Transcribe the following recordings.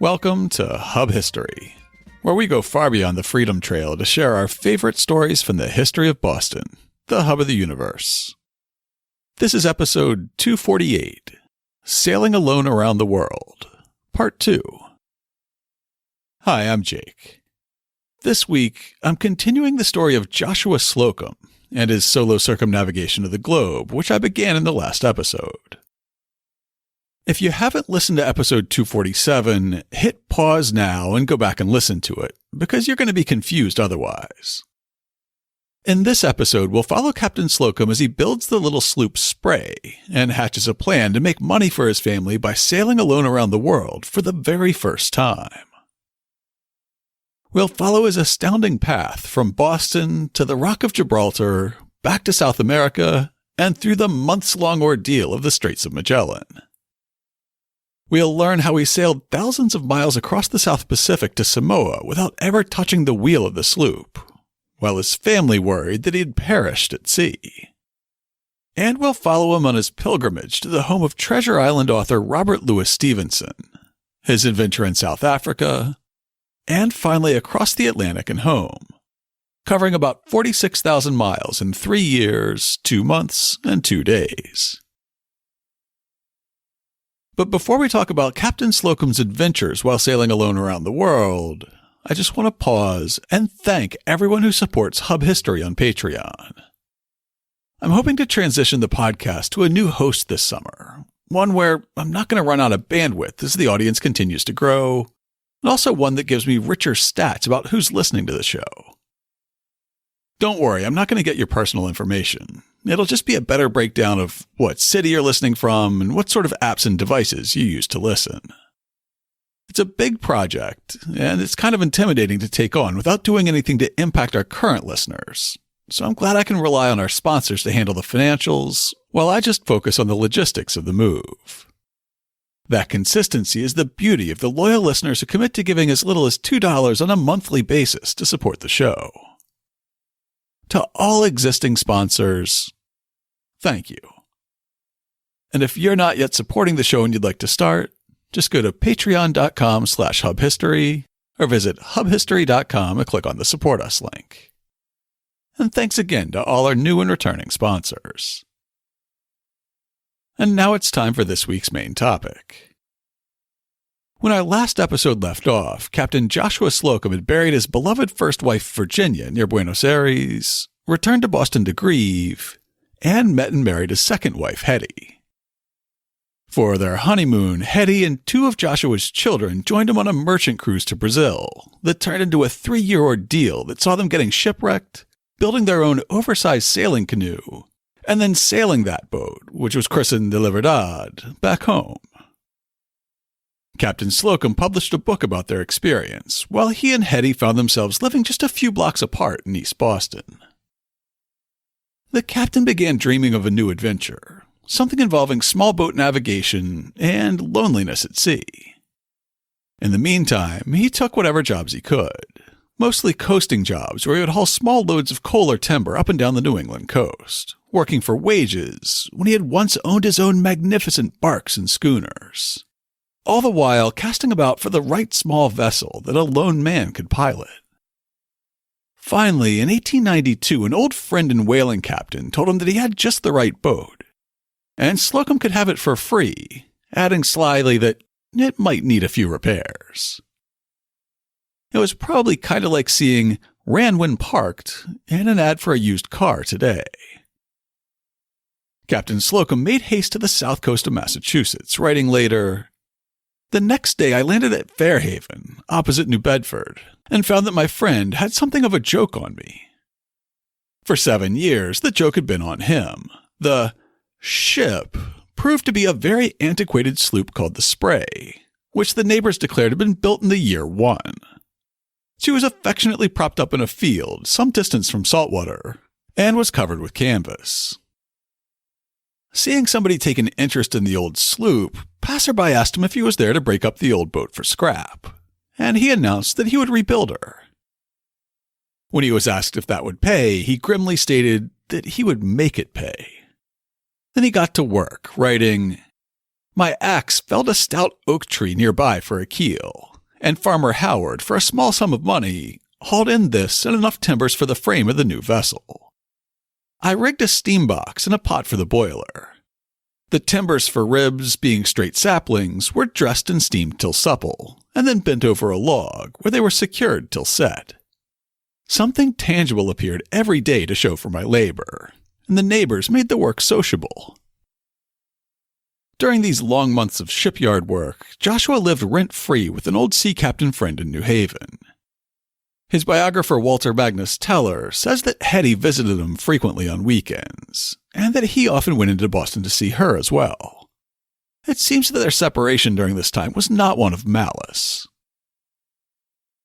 Welcome to Hub History, where we go far beyond the Freedom Trail to share our favorite stories from the history of Boston, the hub of the universe. This is episode 248, Sailing Alone Around the World, Part 2. Hi, I'm Jake. This week, I'm continuing the story of Joshua Slocum and his solo circumnavigation of the globe, which I began in the last episode. If you haven't listened to episode 247, hit pause now and go back and listen to it, because you're going to be confused otherwise. In this episode, we'll follow Captain Slocum as he builds the little sloop Spray and hatches a plan to make money for his family by sailing alone around the world for the very first time. We'll follow his astounding path from Boston to the Rock of Gibraltar, back to South America, and through the months-long ordeal of the Straits of Magellan. We'll learn how he sailed thousands of miles across the South Pacific to Samoa without ever touching the wheel of the sloop, while his family worried that he had perished at sea. And we'll follow him on his pilgrimage to the home of Treasure Island author Robert Louis Stevenson, his adventure in South Africa, and finally across the Atlantic and home, covering about 46,000 miles in 3 years, 2 months, and 2 days. But before we talk about Captain Slocum's adventures while sailing alone around the world, I just want to pause and thank everyone who supports Hub History on Patreon. I'm hoping to transition the podcast to a new host this summer, one where I'm not going to run out of bandwidth as the audience continues to grow, and also one that gives me richer stats about who's listening to the show. Don't worry, I'm not going to get your personal information. It'll just be a better breakdown of what city you're listening from and what sort of apps and devices you use to listen. It's a big project, and it's kind of intimidating to take on without doing anything to impact our current listeners. So I'm glad I can rely on our sponsors to handle the financials, while I just focus on the logistics of the move. That consistency is the beauty of the loyal listeners who commit to giving as little as $2 on a monthly basis to support the show. To all existing sponsors, thank you. And if you're not yet supporting the show and you'd like to start, just go to patreon.com/hubhistory or visit hubhistory.com and click on the Support Us link. And thanks again to all our new and returning sponsors. And now it's time for this week's main topic. When our last episode left off, Captain Joshua Slocum had buried his beloved first wife, Virginia, near Buenos Aires, returned to Boston to grieve, and met and married his second wife, Hetty. For their honeymoon, Hetty and 2 of Joshua's children joined him on a merchant cruise to Brazil that turned into a 3-year ordeal that saw them getting shipwrecked, building their own oversized sailing canoe, and then sailing that boat, which was christened the Liberdad, back home. Captain Slocum published a book about their experience, while he and Hetty found themselves living just a few blocks apart in East Boston. The captain began dreaming of a new adventure, something involving small boat navigation and loneliness at sea. In the meantime, he took whatever jobs he could, mostly coasting jobs where he would haul small loads of coal or timber up and down the New England coast, working for wages when he had once owned his own magnificent barks and schooners, all the while casting about for the right small vessel that a lone man could pilot. Finally, in 1892, an old friend and whaling captain told him that he had just the right boat, and Slocum could have it for free, adding slyly that it might need a few repairs. It was probably kind of like seeing "ran when parked" in an ad for a used car today. Captain Slocum made haste to the south coast of Massachusetts, writing later, "The next day I landed at Fairhaven, opposite New Bedford, and found that my friend had something of a joke on me. For 7 years, the joke had been on him. The ship proved to be a very antiquated sloop called the Spray, which the neighbors declared had been built in the year 1. She was affectionately propped up in a field some distance from saltwater, and was covered with canvas. Seeing somebody take an interest in the old sloop, passerby asked him if he was there to break up the old boat for scrap, and he announced that he would rebuild her. When he was asked if that would pay, he grimly stated that he would make it pay. Then he got to work, writing, "My axe felled a stout oak tree nearby for a keel, and Farmer Howard, for a small sum of money, hauled in this and enough timbers for the frame of the new vessel. I rigged a steam box and a pot for the boiler. The timbers for ribs, being straight saplings, were dressed and steamed till supple, and then bent over a log, where they were secured till set. Something tangible appeared every day to show for my labor, and the neighbors made the work sociable. During these long months of shipyard work, Joshua lived rent-free with an old sea captain friend in New Haven. His biographer Walter Magnus Teller says that Hetty visited him frequently on weekends, and that he often went into Boston to see her as well. It seems that their separation during this time was not one of malice.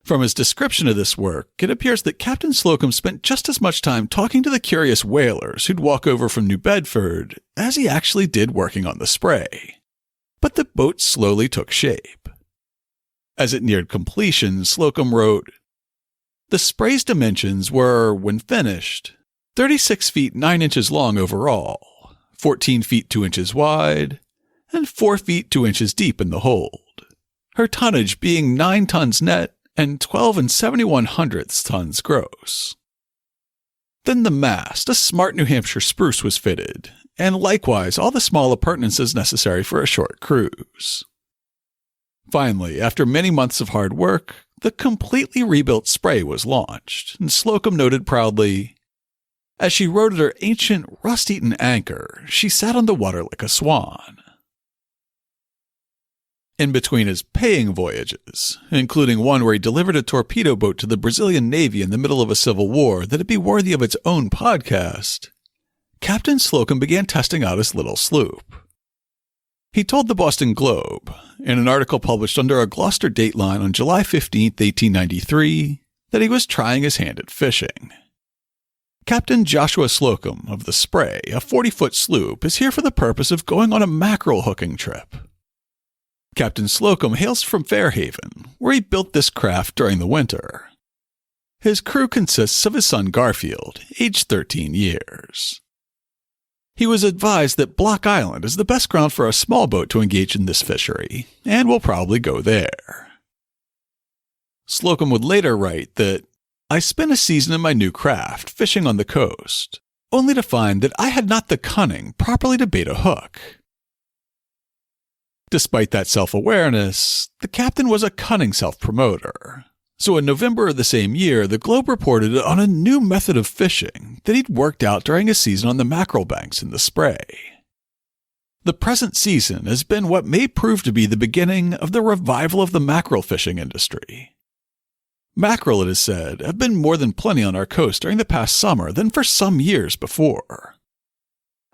From his description of this work, it appears that Captain Slocum spent just as much time talking to the curious whalers who'd walk over from New Bedford as he actually did working on the Spray. But the boat slowly took shape. As it neared completion, Slocum wrote, "The Spray's dimensions were, when finished, 36 feet 9 inches long overall, 14 feet 2 inches wide, and 4 feet 2 inches deep in the hold, her tonnage being 9 tons net and 12 71/100 tons gross. Then the mast, a smart New Hampshire spruce, was fitted, and likewise all the small appurtenances necessary for a short cruise. Finally, after many months of hard work, the completely rebuilt Spray was launched, and Slocum noted proudly, 'As she rode at her ancient, rust-eaten anchor, she sat on the water like a swan.' In between his paying voyages, including one where he delivered a torpedo boat to the Brazilian Navy in the middle of a civil war that'd be worthy of its own podcast, Captain Slocum began testing out his little sloop. He told the Boston Globe, in an article published under a Gloucester dateline on July 15, 1893, that he was trying his hand at fishing. Captain Joshua Slocum of the Spray, a 40-foot sloop, is here for the purpose of going on a mackerel hooking trip. Captain Slocum hails from Fairhaven, where he built this craft during the winter. His crew consists of his son Garfield, aged 13 years. He was advised that Block Island is the best ground for a small boat to engage in this fishery, and will probably go there. Slocum would later write that, "I spent a season in my new craft, fishing on the coast, only to find that I had not the cunning properly to bait a hook." Despite that self-awareness, the captain was a cunning self-promoter. So in November of the same year, the Globe reported on a new method of fishing that he'd worked out during his season on the mackerel banks in the Spray. The present season has been what may prove to be the beginning of the revival of the mackerel fishing industry. Mackerel, it is said, have been more than plenty on our coast during the past summer than for some years before.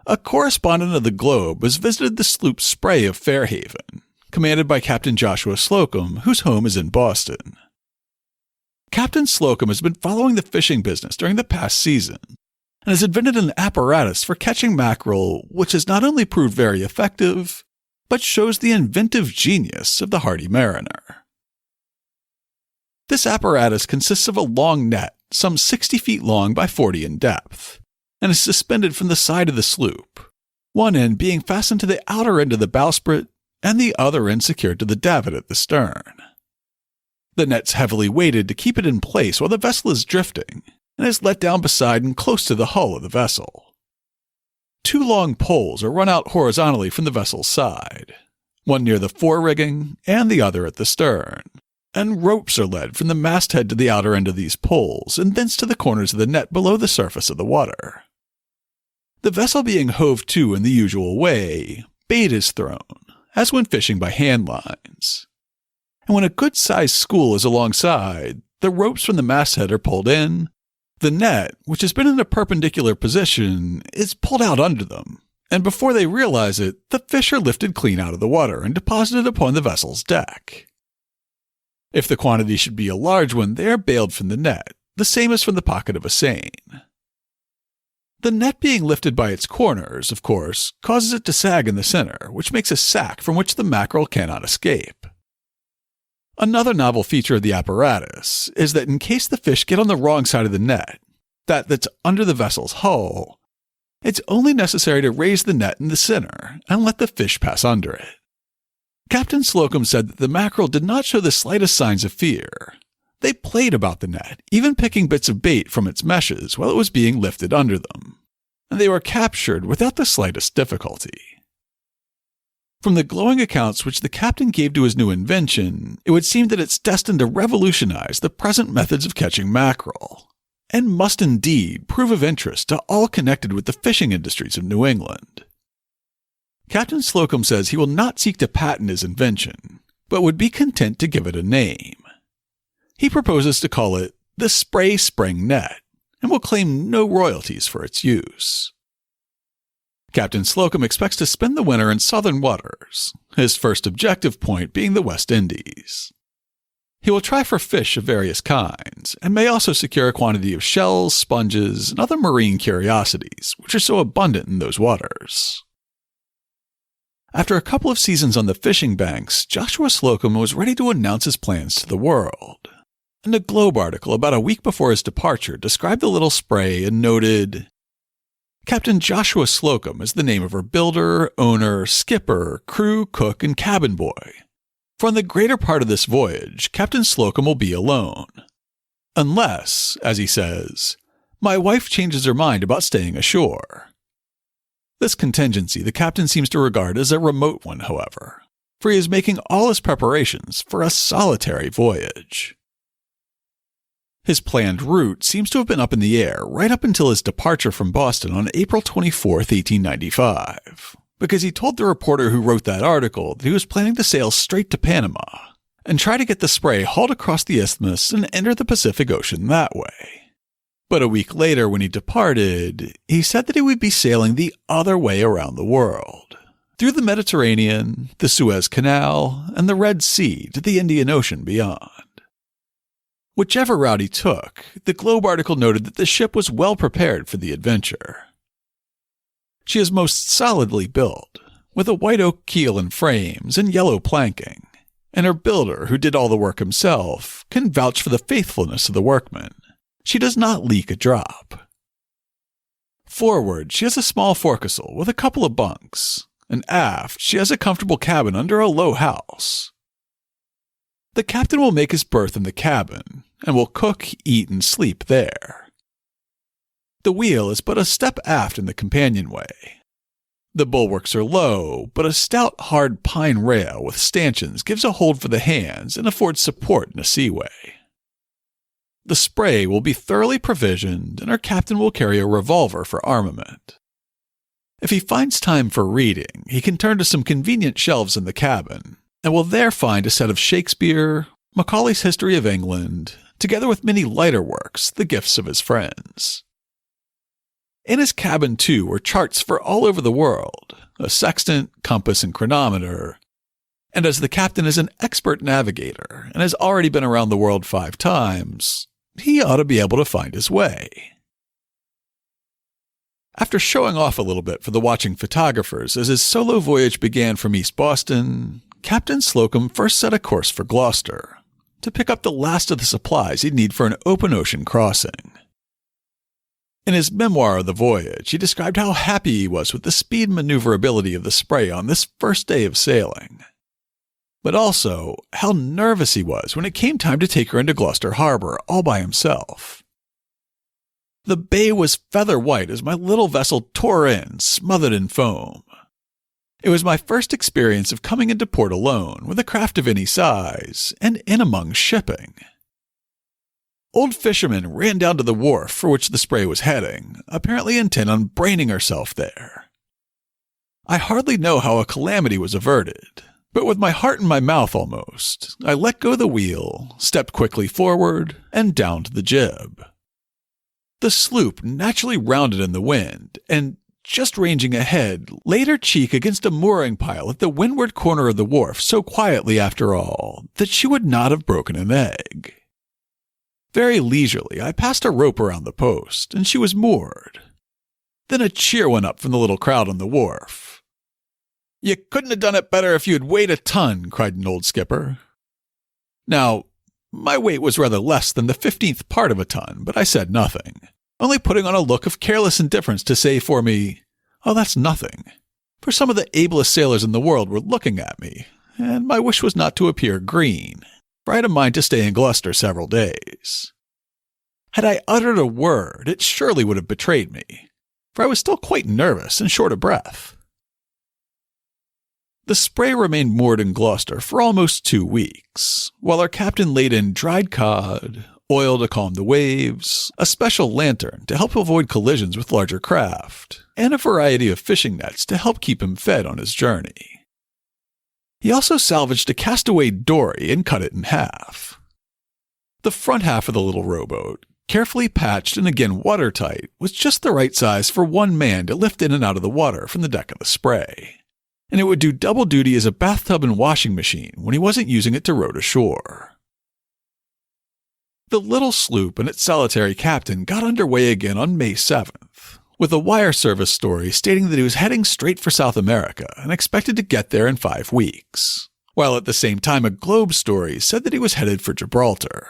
A correspondent of the Globe has visited the sloop Spray of Fairhaven, commanded by Captain Joshua Slocum, whose home is in Boston. Captain Slocum has been following the fishing business during the past season, and has invented an apparatus for catching mackerel which has not only proved very effective, but shows the inventive genius of the hardy mariner. This apparatus consists of a long net, some 60 feet long by 40 in depth, and is suspended from the side of the sloop, one end being fastened to the outer end of the bowsprit and the other end secured to the davit at the stern. The net's heavily weighted to keep it in place while the vessel is drifting, and is let down beside and close to the hull of the vessel. 2 long poles are run out horizontally from the vessel's side, one near the fore-rigging and the other at the stern, and ropes are led from the masthead to the outer end of these poles and thence to the corners of the net below the surface of the water. The vessel being hove to in the usual way, bait is thrown, as when fishing by hand lines. And when a good-sized school is alongside, the ropes from the masthead are pulled in, the net, which has been in a perpendicular position, is pulled out under them, and before they realize it, the fish are lifted clean out of the water and deposited upon the vessel's deck. If the quantity should be a large one, they are bailed from the net, the same as from the pocket of a seine. The net being lifted by its corners, of course, causes it to sag in the center, which makes a sack from which the mackerel cannot escape. Another novel feature of the apparatus is that in case the fish get on the wrong side of the net, that's under the vessel's hull, it's only necessary to raise the net in the center and let the fish pass under it. Captain Slocum said that the mackerel did not show the slightest signs of fear. They played about the net, even picking bits of bait from its meshes while it was being lifted under them, and they were captured without the slightest difficulty. From the glowing accounts which the captain gave to his new invention, it would seem that it's destined to revolutionize the present methods of catching mackerel, and must indeed prove of interest to all connected with the fishing industries of New England. Captain Slocum says he will not seek to patent his invention, but would be content to give it a name. He proposes to call it the Spray Spring Net, and will claim no royalties for its use. Captain Slocum expects to spend the winter in southern waters, his first objective point being the West Indies. He will try for fish of various kinds, and may also secure a quantity of shells, sponges, and other marine curiosities, which are so abundant in those waters. After a couple of seasons on the fishing banks, Joshua Slocum was ready to announce his plans to the world. And a Globe article about a week before his departure described the little spray and noted, "Captain Joshua Slocum is the name of her builder, owner, skipper, crew, cook, and cabin boy. For on the greater part of this voyage, Captain Slocum will be alone. Unless, as he says, my wife changes her mind about staying ashore." This contingency the captain seems to regard as a remote one, however, for he is making all his preparations for a solitary voyage. His planned route seems to have been up in the air right up until his departure from Boston on April 24, 1895, because he told the reporter who wrote that article that he was planning to sail straight to Panama and try to get the spray hauled across the isthmus and enter the Pacific Ocean that way. But a week later, when he departed, he said that he would be sailing the other way around the world, through the Mediterranean, the Suez Canal, and the Red Sea to the Indian Ocean beyond. Whichever route he took, the Globe article noted that the ship was well prepared for the adventure. She is most solidly built, with a white oak keel and frames and yellow planking, and her builder, who did all the work himself, can vouch for the faithfulness of the workmen. She does not leak a drop. Forward, she has a small forecastle with a couple of bunks, and aft, she has a comfortable cabin under a low house. The captain will make his berth in the cabin, and will cook, eat, and sleep there. The wheel is but a step aft in the companionway. The bulwarks are low, but a stout, hard pine rail with stanchions gives a hold for the hands and affords support in a seaway. The spray will be thoroughly provisioned, and our captain will carry a revolver for armament. If he finds time for reading, he can turn to some convenient shelves in the cabin, and will there find a set of Shakespeare, Macaulay's History of England, together with many lighter works, the gifts of his friends. In his cabin, too, were charts for all over the world, a sextant, compass, and chronometer, and as the captain is an expert navigator and has already been around the world 5 times, he ought to be able to find his way. After showing off a little bit for the watching photographers as his solo voyage began from East Boston, Captain Slocum first set a course for Gloucester, to pick up the last of the supplies he'd need for an open ocean crossing. In his memoir of the voyage, he described how happy he was with the speed and maneuverability of the Spray on this first day of sailing, but also how nervous he was when it came time to take her into Gloucester Harbor all by himself. The bay was feather white as my little vessel tore in, smothered in foam. It was my first experience of coming into port alone with a craft of any size, and in among shipping. Old fishermen ran down to the wharf for which the Spray was heading, apparently intent on braining herself there. I hardly know how a calamity was averted, but with my heart in my mouth almost, I let go the wheel, stepped quickly forward, and down to the jib. The sloop naturally rounded in the wind, and just ranging ahead, laid her cheek against a mooring pile at the windward corner of the wharf so quietly after all that she would not have broken an egg. Very leisurely, I passed a rope around the post, and she was moored. Then a cheer went up from the little crowd on the wharf. "You couldn't have done it better if you had weighed a ton," cried an old skipper. Now, my weight was rather less than the 15th part of a ton, but I said nothing, only putting on a look of careless indifference to say for me, "Oh, that's nothing," for some of the ablest sailors in the world were looking at me, and my wish was not to appear green, for I had a mind to stay in Gloucester several days. Had I uttered a word, it surely would have betrayed me, for I was still quite nervous and short of breath. The Spray remained moored in Gloucester for almost 2 weeks, while our captain laid in dried cod, oil to calm the waves, a special lantern to help avoid collisions with larger craft, and a variety of fishing nets to help keep him fed on his journey. He also salvaged a castaway dory and cut it in half. The front half of the little rowboat, carefully patched and again watertight, was just the right size for one man to lift in and out of the water from the deck of the Spray, and it would do double duty as a bathtub and washing machine when he wasn't using it to row to shore. The little sloop and its solitary captain got underway again on May 7th, with a wire service story stating that he was heading straight for South America and expected to get there in 5 weeks, while at the same time a Globe story said that he was headed for Gibraltar.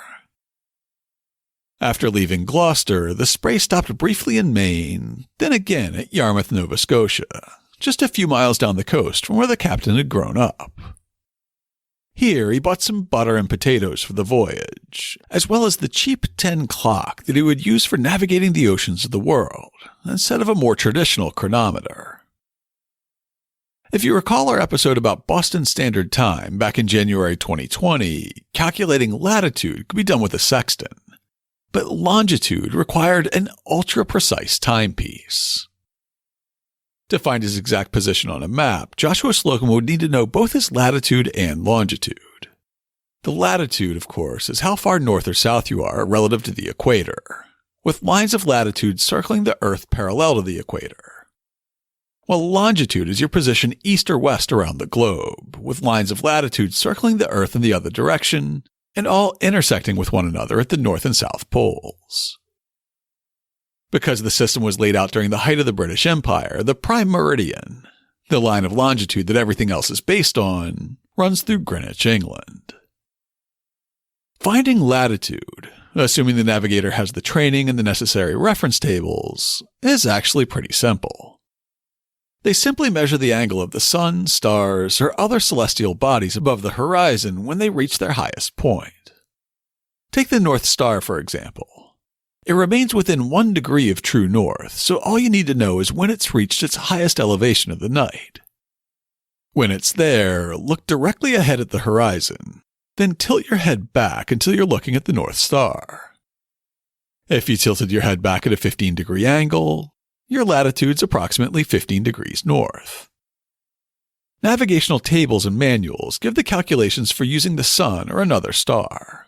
After leaving Gloucester, the Spray stopped briefly in Maine, then again at Yarmouth, Nova Scotia, just a few miles down the coast from where the captain had grown up. Here he bought some butter and potatoes for the voyage, as well as the cheap 10 clock that he would use for navigating the oceans of the world, instead of a more traditional chronometer. If you recall our episode about Boston Standard Time back in January 2020, calculating latitude could be done with a sextant, but longitude required an ultra-precise timepiece. To find his exact position on a map, Joshua Slocum would need to know both his latitude and longitude. The latitude, of course, is how far north or south you are relative to the equator, with lines of latitude circling the Earth parallel to the equator, while longitude is your position east or west around the globe, with lines of latitude circling the Earth in the other direction, and all intersecting with one another at the north and south poles. Because the system was laid out during the height of the British Empire, the prime meridian, the line of longitude that everything else is based on, runs through Greenwich, England. Finding latitude, assuming the navigator has the training and the necessary reference tables, is actually pretty simple. They simply measure the angle of the sun, stars, or other celestial bodies above the horizon when they reach their highest point. Take the North Star, for example. It remains within 1 degree of true north, so all you need to know is when it's reached its highest elevation of the night. When it's there, look directly ahead at the horizon, then tilt your head back until you're looking at the North Star. If you tilted your head back at a 15-degree angle, your latitude's approximately 15 degrees north. Navigational tables and manuals give the calculations for using the sun or another star.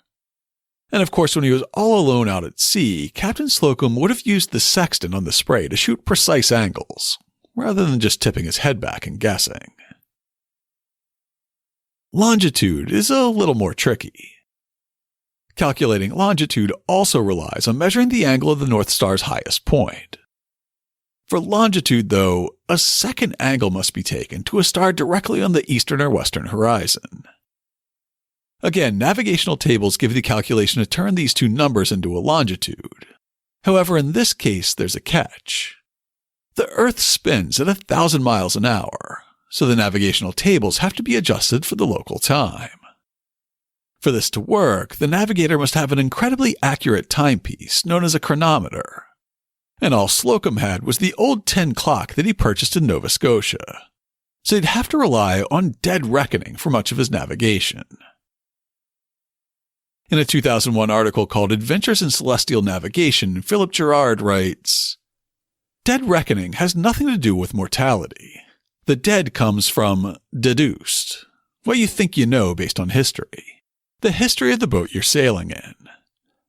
And of course, when he was all alone out at sea, Captain Slocum would have used the sextant on the Spray to shoot precise angles, rather than just tipping his head back and guessing. Longitude is a little more tricky. Calculating longitude also relies on measuring the angle of the North Star's highest point. For longitude, though, a second angle must be taken to a star directly on the eastern or western horizon. Again, navigational tables give the calculation to turn these two numbers into a longitude. However, in this case, there's a catch. The Earth spins at 1,000 miles an hour, so the navigational tables have to be adjusted for the local time. For this to work, the navigator must have an incredibly accurate timepiece known as a chronometer. And all Slocum had was the old 10 clock that he purchased in Nova Scotia, so he'd have to rely on dead reckoning for much of his navigation. In a 2001 article called Adventures in Celestial Navigation, Philip Gerard writes, "Dead reckoning has nothing to do with mortality. The dead comes from deduced, what you think you know based on history. The history of the boat you're sailing in.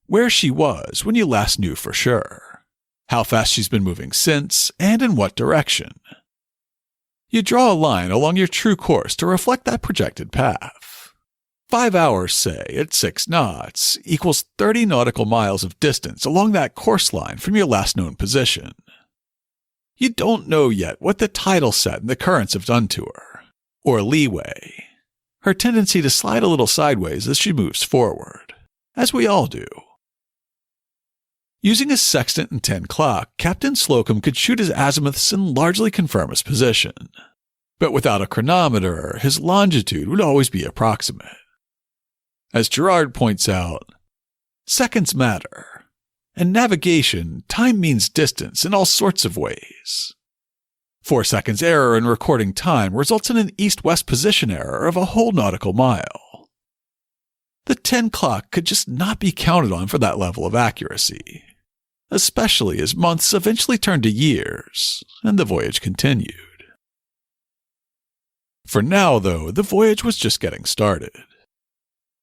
Where she was when you last knew for sure. How fast she's been moving since, and in what direction. You draw a line along your true course to reflect that projected path. 5 hours, say, at 6 knots, equals 30 nautical miles of distance along that course line from your last known position. You don't know yet what the tidal set and the currents have done to her, or leeway, her tendency to slide a little sideways as she moves forward, as we all do. Using his sextant and 10 clock, Captain Slocum could shoot his azimuths and largely confirm his position. But without a chronometer, his longitude would always be approximate. As Gerard points out, seconds matter. In navigation, time means distance in all sorts of ways. 4 seconds error in recording time results in an east-west position error of a whole nautical mile. The 10 clock could just not be counted on for that level of accuracy, especially as months eventually turned to years, and the voyage continued. For now, though, the voyage was just getting started.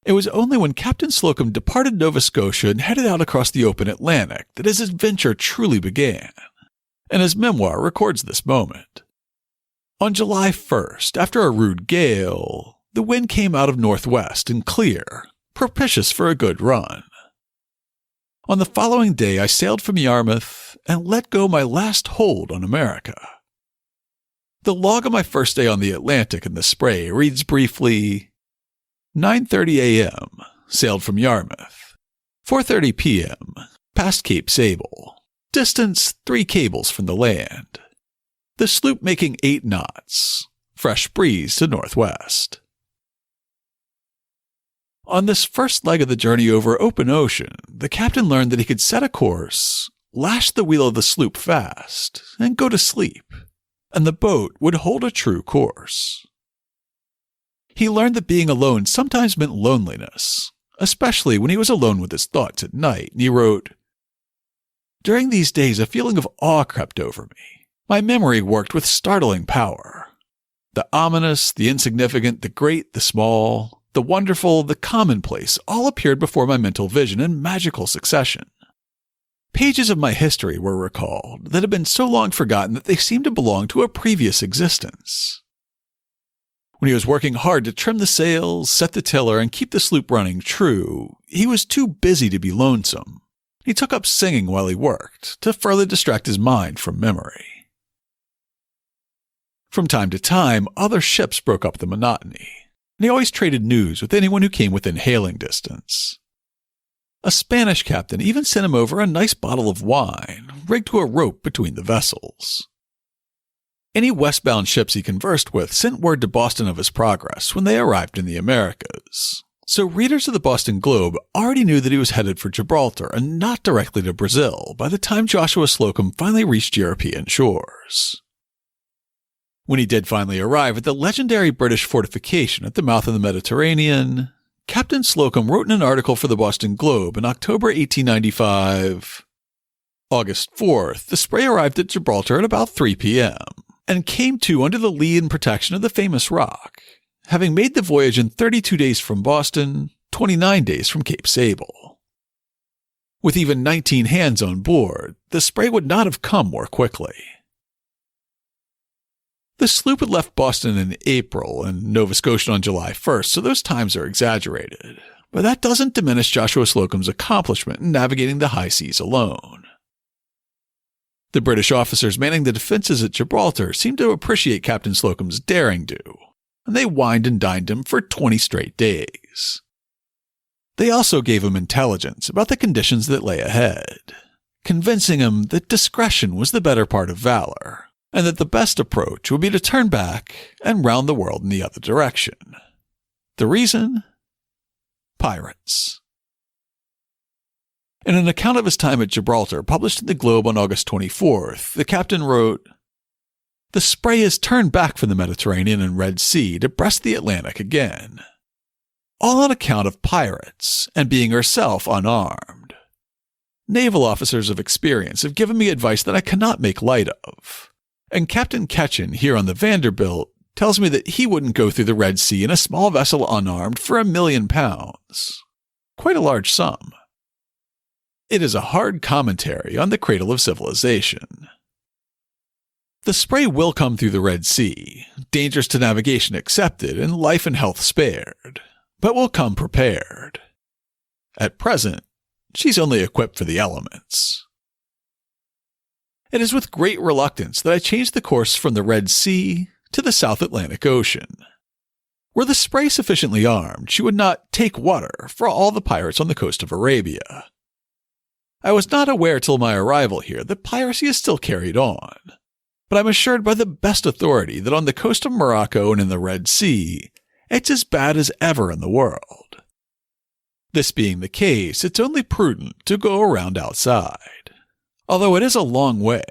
It was only when Captain Slocum departed Nova Scotia and headed out across the open Atlantic that his adventure truly began, and his memoir records this moment. On July 1st, after a rude gale, the wind came out of northwest and clear, propitious for a good run. On the following day, I sailed from Yarmouth and let go my last hold on America. The log of my first day on the Atlantic in the Spray reads briefly, 9:30 a.m., sailed from Yarmouth. 4:30 p.m., past Cape Sable. Distance 3 cables from the land. The sloop making 8 knots. Fresh breeze to northwest. On this first leg of the journey over open ocean, the captain learned that he could set a course, lash the wheel of the sloop fast, and go to sleep, and the boat would hold a true course. He learned that being alone sometimes meant loneliness, especially when he was alone with his thoughts at night, and he wrote, "During these days a feeling of awe crept over me. My memory worked with startling power. The ominous, the insignificant, the great, the small, the wonderful, the commonplace all appeared before my mental vision in magical succession. Pages of my history were recalled that had been so long forgotten that they seemed to belong to a previous existence." When he was working hard to trim the sails, set the tiller, and keep the sloop running true, he was too busy to be lonesome. He took up singing while he worked, to further distract his mind from memory. From time to time, other ships broke up the monotony, and he always traded news with anyone who came within hailing distance. A Spanish captain even sent him over a nice bottle of wine, rigged to a rope between the vessels. Any westbound ships he conversed with sent word to Boston of his progress when they arrived in the Americas. So readers of the Boston Globe already knew that he was headed for Gibraltar and not directly to Brazil by the time Joshua Slocum finally reached European shores. When he did finally arrive at the legendary British fortification at the mouth of the Mediterranean, Captain Slocum wrote in an article for the Boston Globe in October 1895, August 4th, the Spray arrived at Gibraltar at about 3 p.m. and came to under the lee and protection of the famous rock, having made the voyage in 32 days from Boston, 29 days from Cape Sable. With even 19 hands on board, the Spray would not have come more quickly. The sloop had left Boston in April and Nova Scotia on July 1st, so those times are exaggerated, but that doesn't diminish Joshua Slocum's accomplishment in navigating the high seas alone. The British officers manning the defenses at Gibraltar seemed to appreciate Captain Slocum's daring-do, and they wined and dined him for 20 straight days. They also gave him intelligence about the conditions that lay ahead, convincing him that discretion was the better part of valor, and that the best approach would be to turn back and round the world in the other direction. The reason? Pirates. In an account of his time at Gibraltar published in the Globe on August 24th, the captain wrote, "The Spray is turned back from the Mediterranean and Red Sea to breast the Atlantic again. All on account of pirates, and being herself unarmed. Naval officers of experience have given me advice that I cannot make light of, and Captain Ketchen here on the Vanderbilt tells me that he wouldn't go through the Red Sea in a small vessel unarmed for £1 million. Quite a large sum. It is a hard commentary on the cradle of civilization. The Spray will come through the Red Sea, dangers to navigation accepted and life and health spared, but will come prepared. At present, she's only equipped for the elements. It is with great reluctance that I changed the course from the Red Sea to the South Atlantic Ocean. Were the Spray sufficiently armed, she would not take water for all the pirates on the coast of Arabia. I was not aware till my arrival here that piracy is still carried on, but I'm assured by the best authority that on the coast of Morocco and in the Red Sea, it's as bad as ever in the world. This being the case, it's only prudent to go around outside, although it is a long way.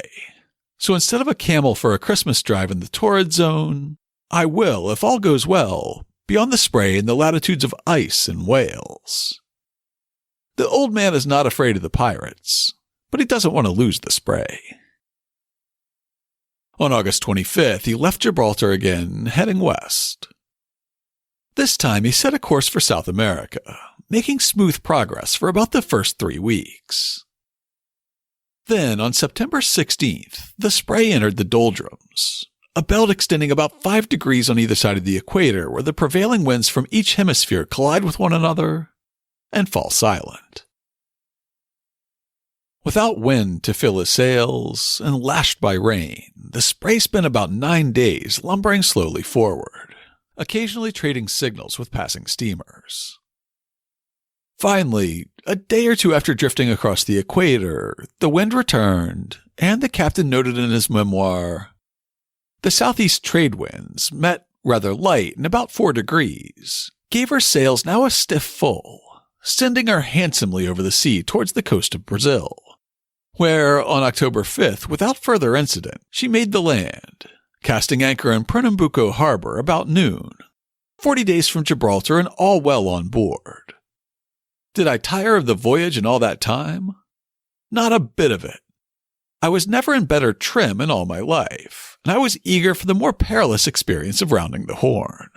So instead of a camel for a Christmas drive in the torrid zone, I will, if all goes well, be on the Spray in the latitudes of ice in Wales. The old man is not afraid of the pirates, but he doesn't want to lose the Spray. On August 25th, he left Gibraltar again, heading west. This time he set a course for South America, making smooth progress for about the first 3 weeks. Then, on September 16th, the Spray entered the doldrums, a belt extending about 5 degrees on either side of the equator where the prevailing winds from each hemisphere collide with one another and fall silent. Without wind to fill his sails and lashed by rain, the Spray spent about 9 days lumbering slowly forward, occasionally trading signals with passing steamers. Finally, a day or two after drifting across the equator, the wind returned, and the captain noted in his memoir, "The southeast trade winds, met rather light and about 4 degrees, gave her sails now a stiff full, sending her handsomely over the sea towards the coast of Brazil, where, on October 5th, without further incident, she made the land, casting anchor in Pernambuco harbor about noon, 40 days from Gibraltar and all well on board. Did I tire of the voyage in all that time? Not a bit of it. I was never in better trim in all my life, and I was eager for the more perilous experience of rounding the Horn."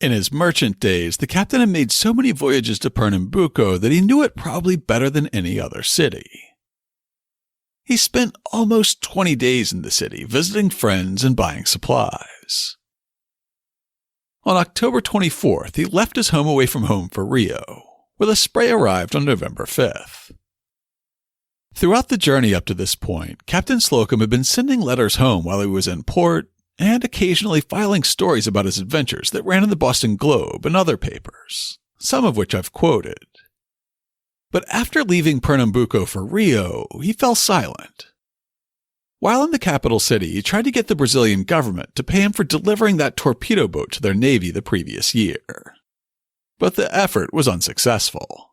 In his merchant days, the captain had made so many voyages to Pernambuco that he knew it probably better than any other city. He spent almost 20 days in the city, visiting friends and buying supplies. On October 24th, he left his home away from home for Rio, where the Spray arrived on November 5th. Throughout the journey up to this point, Captain Slocum had been sending letters home while he was in port and occasionally filing stories about his adventures that ran in the Boston Globe and other papers, some of which I've quoted. But after leaving Pernambuco for Rio, he fell silent. While in the capital city, he tried to get the Brazilian government to pay him for delivering that torpedo boat to their navy the previous year. But the effort was unsuccessful.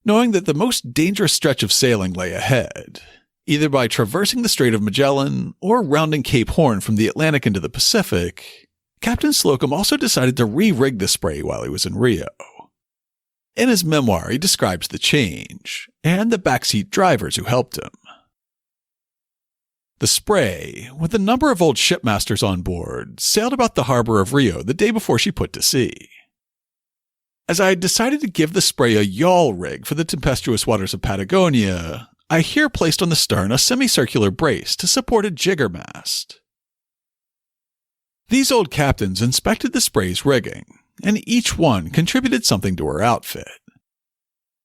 Knowing that the most dangerous stretch of sailing lay ahead, either by traversing the Strait of Magellan or rounding Cape Horn from the Atlantic into the Pacific, Captain Slocum also decided to re-rig the Spray while he was in Rio. In his memoir, he describes the change and the backseat drivers who helped him. The Spray, with a number of old shipmasters on board, sailed about the harbor of Rio the day before she put to sea. As I had decided to give the Spray a yawl rig for the tempestuous waters of Patagonia, I here placed on the stern a semicircular brace to support a jiggermast. These old captains inspected the Spray's rigging, and each one contributed something to her outfit.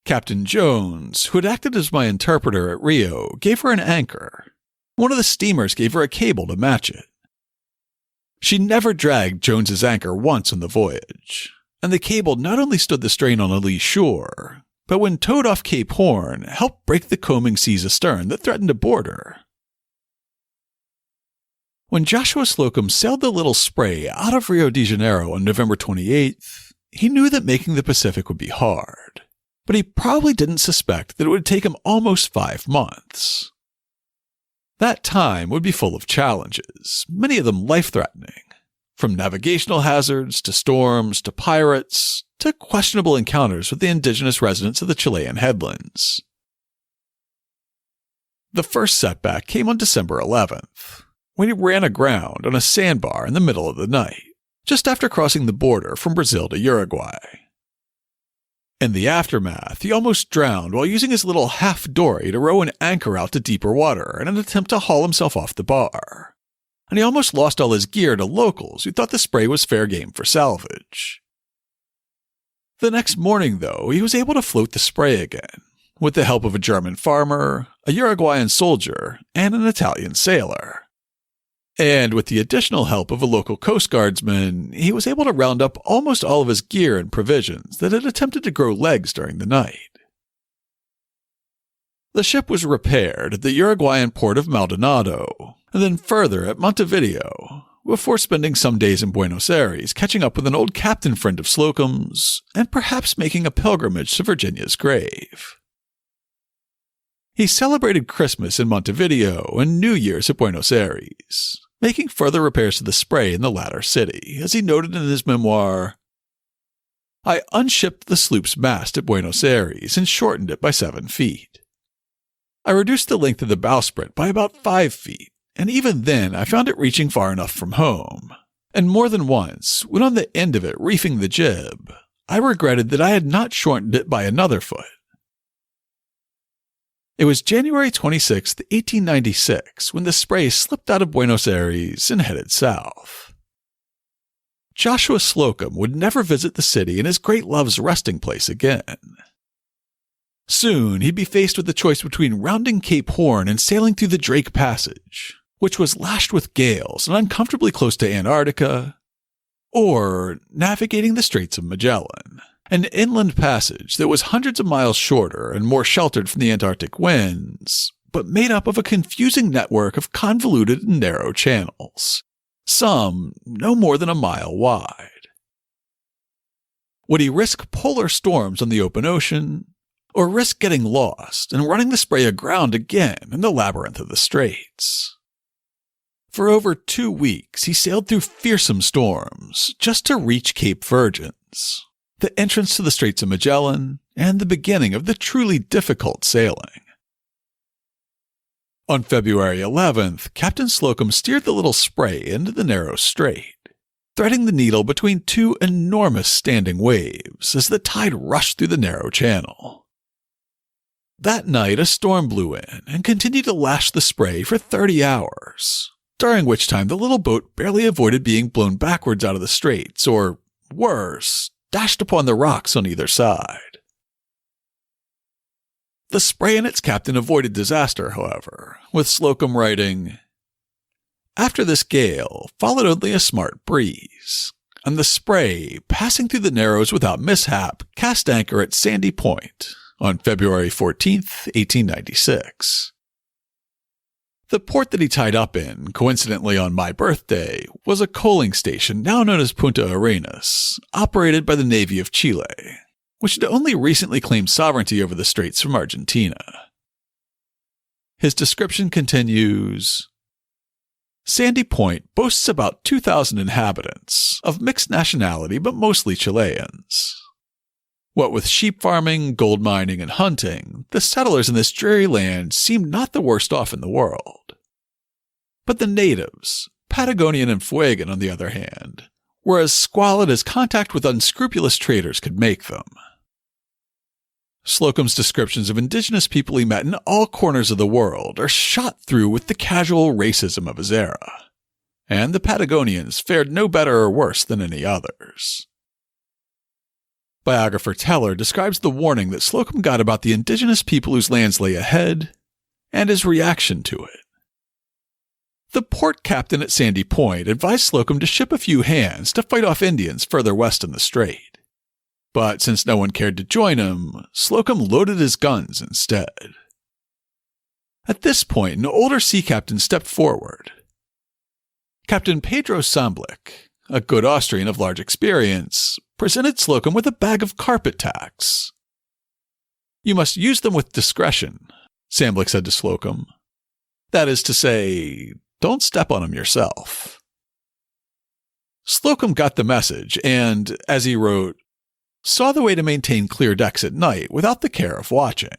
Captain Jones, who had acted as my interpreter at Rio, gave her an anchor. One of the steamers gave her a cable to match it. She never dragged Jones's anchor once on the voyage, and the cable not only stood the strain on a lee shore, but when towed off Cape Horn, helped break the combing seas astern that threatened to board her. When Joshua Slocum sailed the little Spray out of Rio de Janeiro on November 28th, he knew that making the Pacific would be hard, but he probably didn't suspect that it would take him almost 5 months. That time would be full of challenges, many of them life-threatening, from navigational hazards to storms to pirates to questionable encounters with the indigenous residents of the Chilean headlands. The first setback came on December 11th, when he ran aground on a sandbar in the middle of the night, just after crossing the border from Brazil to Uruguay. In the aftermath, he almost drowned while using his little half-dory to row an anchor out to deeper water in an attempt to haul himself off the bar. And he almost lost all his gear to locals who thought the Spray was fair game for salvage. The next morning, though, he was able to float the Spray again, with the help of a German farmer, a Uruguayan soldier, and an Italian sailor. And with the additional help of a local Coast Guardsman, he was able to round up almost all of his gear and provisions that had attempted to grow legs during the night. The ship was repaired at the Uruguayan port of Maldonado, and then further at Montevideo, before spending some days in Buenos Aires catching up with an old captain friend of Slocum's, and perhaps making a pilgrimage to Virginia's grave. He celebrated Christmas in Montevideo and New Year's at Buenos Aires, making further repairs to the Spray in the latter city, as he noted in his memoir, "I unshipped the sloop's mast at Buenos Aires and shortened it by 7 feet. I reduced the length of the bowsprit by about 5 feet, and even then I found it reaching far enough from home, and more than once, when on the end of it reefing the jib, I regretted that I had not shortened it by another foot." It was January 26, 1896, when the Spray slipped out of Buenos Aires and headed south. Joshua Slocum would never visit the city and his great love's resting place again. Soon he'd be faced with the choice between rounding Cape Horn and sailing through the Drake Passage, which was lashed with gales and uncomfortably close to Antarctica, or navigating the Straits of Magellan, an inland passage that was hundreds of miles shorter and more sheltered from the Antarctic winds, but made up of a confusing network of convoluted and narrow channels, some no more than a mile wide. Would he risk polar storms on the open ocean, or risk getting lost and running the Spray aground again in the labyrinth of the straits? For over 2 weeks, he sailed through fearsome storms just to reach Cape Virgins, the entrance to the Straits of Magellan, and the beginning of the truly difficult sailing. On February 11th, Captain Slocum steered the little Spray into the narrow strait, threading the needle between 2 enormous standing waves as the tide rushed through the narrow channel. That night, a storm blew in and continued to lash the Spray for 30 hours, during which time the little boat barely avoided being blown backwards out of the straits, or, worse, dashed upon the rocks on either side. The Spray and its captain avoided disaster, however, with Slocum writing, "After this gale followed only a smart breeze, and the Spray, passing through the Narrows without mishap, cast anchor at Sandy Point on February 14th, 1896. The port that he tied up in, coincidentally on my birthday, was a coaling station now known as Punta Arenas, operated by the Navy of Chile, which had only recently claimed sovereignty over the straits from Argentina." His description continues, "Sandy Point boasts about 2,000 inhabitants, of mixed nationality but mostly Chileans. What with sheep farming, gold mining, and hunting, the settlers in this dreary land seemed not the worst off in the world. But the natives, Patagonian and Fuegan on the other hand, were as squalid as contact with unscrupulous traders could make them." Slocum's descriptions of indigenous people he met in all corners of the world are shot through with the casual racism of his era, and the Patagonians fared no better or worse than any others. Biographer Teller describes the warning that Slocum got about the indigenous people whose lands lay ahead, and his reaction to it. The port captain at Sandy Point advised Slocum to ship a few hands to fight off Indians further west in the strait. But since no one cared to join him, Slocum loaded his guns instead. At this point, an older sea captain stepped forward. Captain Pedro Samblick, a good Austrian of large experience, presented Slocum with a bag of carpet tacks. "You must use them with discretion," Samblick said to Slocum. "That is to say, don't step on them yourself." Slocum got the message and, as he wrote, saw the way to maintain clear decks at night without the care of watching.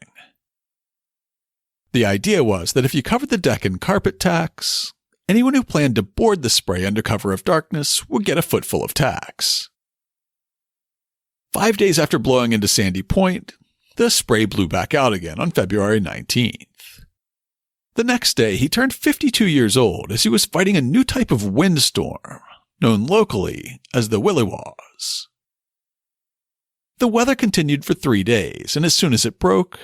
The idea was that if you covered the deck in carpet tacks, anyone who planned to board the Spray under cover of darkness would get a footful of tacks. 5 days after blowing into Sandy Point, the Spray blew back out again on February 19th. The next day, he turned 52 years old as he was fighting a new type of windstorm, known locally as the Williwaws. The weather continued for 3 days, and as soon as it broke,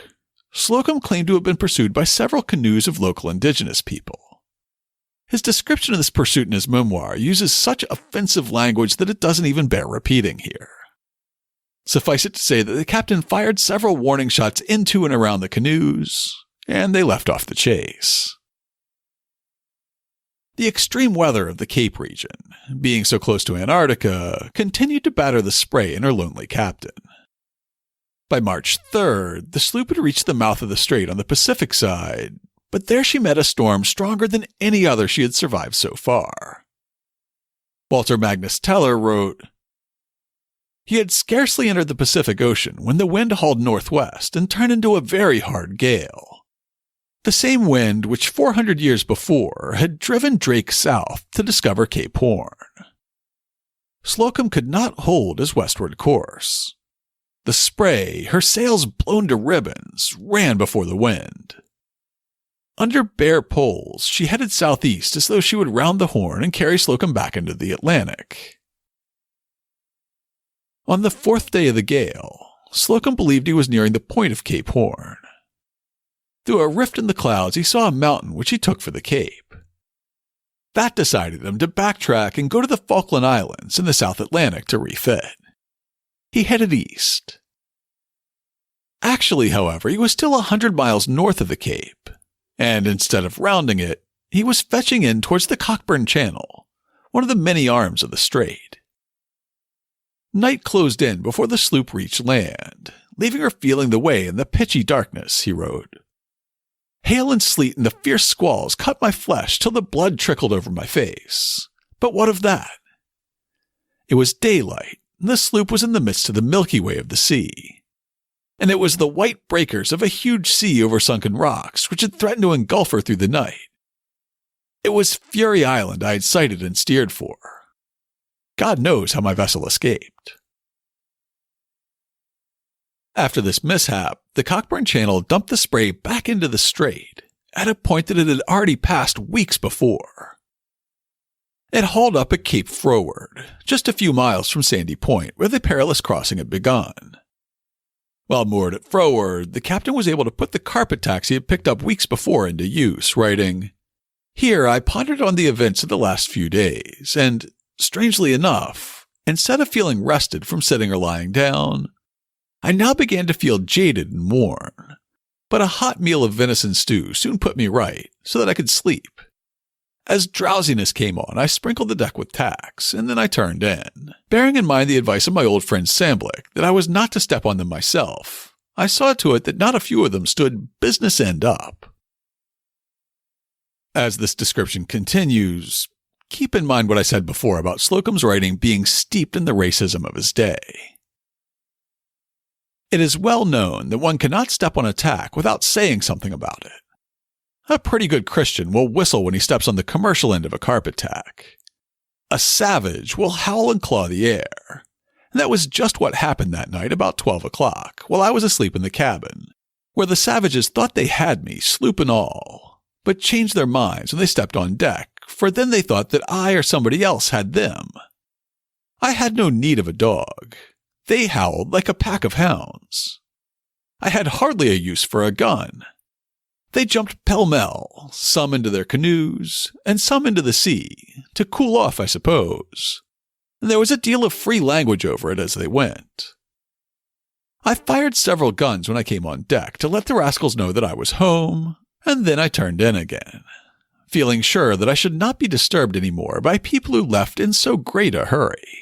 Slocum claimed to have been pursued by several canoes of local indigenous people. His description of this pursuit in his memoir uses such offensive language that it doesn't even bear repeating here. Suffice it to say that the captain fired several warning shots into and around the canoes, and they left off the chase. The extreme weather of the Cape region, being so close to Antarctica, continued to batter the Spray and her lonely captain. By March 3rd, the sloop had reached the mouth of the strait on the Pacific side, but there she met a storm stronger than any other she had survived so far. Walter Magnus Teller wrote, "He had scarcely entered the Pacific Ocean when the wind hauled northwest and turned into a very hard gale. The same wind which 400 years before had driven Drake south to discover Cape Horn. Slocum could not hold his westward course. The Spray, her sails blown to ribbons, ran before the wind. Under bare poles, she headed southeast as though she would round the Horn and carry Slocum back into the Atlantic. On the 4th day of the gale, Slocum believed he was nearing the point of Cape Horn. Through a rift in the clouds, he saw a mountain which he took for the Cape. That decided him to backtrack and go to the Falkland Islands in the South Atlantic to refit. He headed east. Actually, however, he was still 100 miles north of the Cape, and instead of rounding it, he was fetching in towards the Cockburn Channel, one of the many arms of the strait. Night closed in before the sloop reached land, leaving her feeling the way in the pitchy darkness, he wrote. Hail and sleet and the fierce squalls cut my flesh till the blood trickled over my face. But what of that? It was daylight, and the sloop was in the midst of the Milky Way of the sea. And it was the white breakers of a huge sea over sunken rocks which had threatened to engulf her through the night. It was Fury Island I had sighted and steered for. God knows how my vessel escaped. After this mishap, the Cockburn Channel dumped the Spray back into the strait, at a point that it had already passed weeks before. It hauled up at Cape Froward, just a few miles from Sandy Point, where the perilous crossing had begun. While moored at Froward, the captain was able to put the carpet tacks he had picked up weeks before into use, writing, "Here I pondered on the events of the last few days, and, strangely enough, instead of feeling rested from sitting or lying down, I now began to feel jaded and worn, but a hot meal of venison stew soon put me right, so that I could sleep. As drowsiness came on, I sprinkled the deck with tacks, and then I turned in. Bearing in mind the advice of my old friend Samblick that I was not to step on them myself, I saw to it that not a few of them stood business end up." As this description continues, keep in mind what I said before about Slocum's writing being steeped in the racism of his day. It is well known that one cannot step on a tack without saying something about it. A pretty good Christian will whistle when he steps on the commercial end of a carpet tack. A savage will howl and claw the air. And that was just what happened that night about 12 o'clock, while I was asleep in the cabin, where the savages thought they had me, sloop and all, but changed their minds when they stepped on deck, for then they thought that I or somebody else had them. I had no need of a dog. They howled like a pack of hounds. I had hardly a use for a gun. They jumped pell-mell, some into their canoes, and some into the sea, to cool off, I suppose. And there was a deal of free language over it as they went. I fired several guns when I came on deck to let the rascals know that I was home, and then I turned in again, feeling sure that I should not be disturbed any more by people who left in so great a hurry.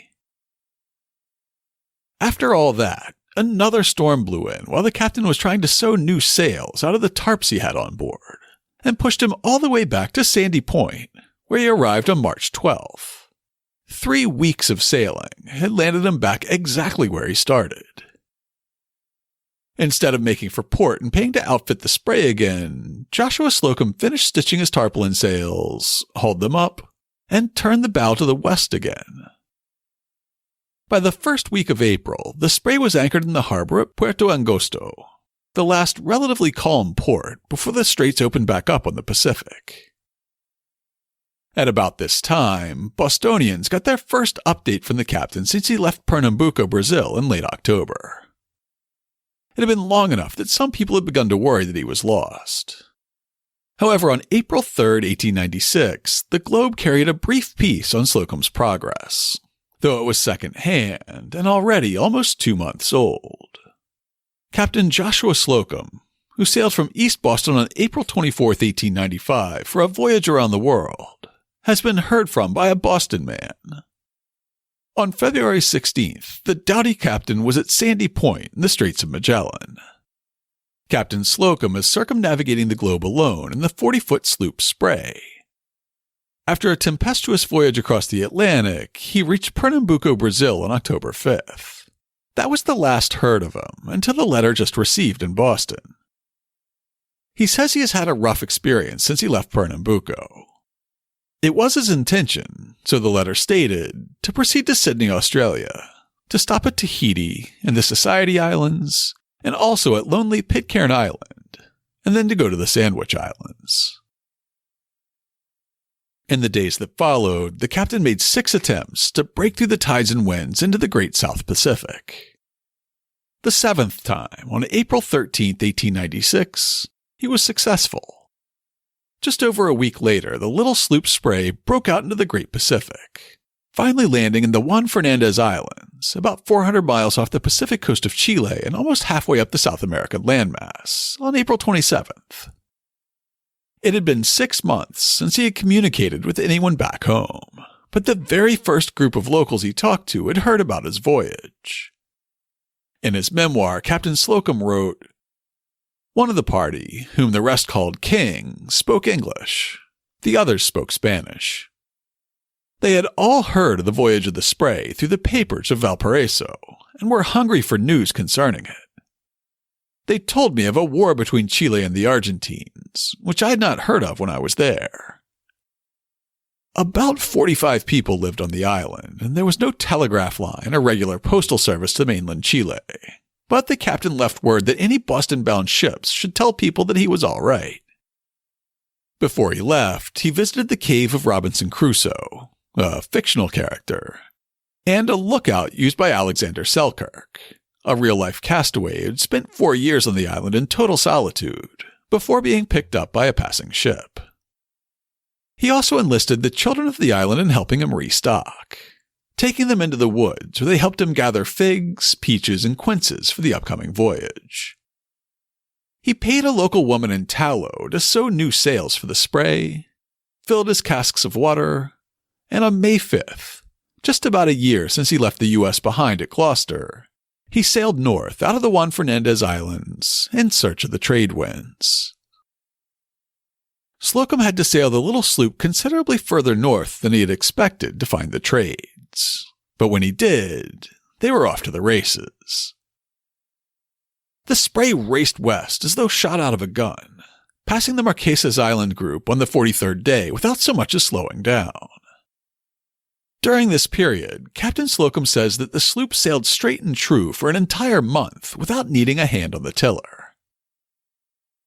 After all that, another storm blew in while the captain was trying to sew new sails out of the tarps he had on board, and pushed him all the way back to Sandy Point, where he arrived on March 12th. 3 weeks of sailing had landed him back exactly where he started. Instead of making for port and paying to outfit the Spray again, Joshua Slocum finished stitching his tarpaulin sails, hauled them up, and turned the bow to the west again. By the first week of April, the Spray was anchored in the harbor at Puerto Angosto, the last relatively calm port before the straits opened back up on the Pacific. At about this time, Bostonians got their first update from the captain since he left Pernambuco, Brazil in late October. It had been long enough that some people had begun to worry that he was lost. However, on April 3, 1896, the Globe carried a brief piece on Slocum's progress, though it was second-hand and already almost 2 months old. Captain Joshua Slocum, who sailed from East Boston on April 24, 1895, for a voyage around the world, has been heard from by a Boston man. On February 16th, the doughty captain was at Sandy Point in the Straits of Magellan. Captain Slocum is circumnavigating the globe alone in the 40-foot sloop Spray. After a tempestuous voyage across the Atlantic, he reached Pernambuco, Brazil on October 5th. That was the last heard of him until the letter just received in Boston. He says he has had a rough experience since he left Pernambuco. It was his intention, so the letter stated, to proceed to Sydney, Australia, to stop at Tahiti and the Society Islands, and also at lonely Pitcairn Island, and then to go to the Sandwich Islands. In the days that followed, the captain made 6 attempts to break through the tides and winds into the Great South Pacific. The 7th time, on April 13, 1896, he was successful. Just over a week later, the little sloop Spray broke out into the Great Pacific, finally landing in the Juan Fernandez Islands, about 400 miles off the Pacific coast of Chile and almost halfway up the South American landmass, on April 27th. It had been 6 months since he had communicated with anyone back home, but the very first group of locals he talked to had heard about his voyage. In his memoir, Captain Slocum wrote, "One of the party, whom the rest called King, spoke English. The others spoke Spanish. They had all heard of the voyage of the Spray through the papers of Valparaiso, and were hungry for news concerning it. They told me of a war between Chile and the Argentines, which I had not heard of when I was there. About 45 people lived on the island, and there was no telegraph line or regular postal service to mainland Chile. But the captain left word that any Boston-bound ships should tell people that he was all right. Before he left, he visited the cave of Robinson Crusoe, a fictional character, and a lookout used by Alexander Selkirk, a real-life castaway who had spent 4 years on the island in total solitude before being picked up by a passing ship. He also enlisted the children of the island in helping him restock, taking them into the woods where they helped him gather figs, peaches, and quinces for the upcoming voyage. He paid a local woman in tallow to sew new sails for the Spray, filled his casks of water, and on May 5th, just about a year since he left the U.S. behind at Gloucester, he sailed north out of the Juan Fernandez Islands in search of the trade winds. Slocum had to sail the little sloop considerably further north than he had expected to find the trades, but when he did, they were off to the races. The Spray raced west as though shot out of a gun, passing the Marquesas Island group on the 43rd day without so much as slowing down. During this period, Captain Slocum says that the sloop sailed straight and true for an entire month without needing a hand on the tiller.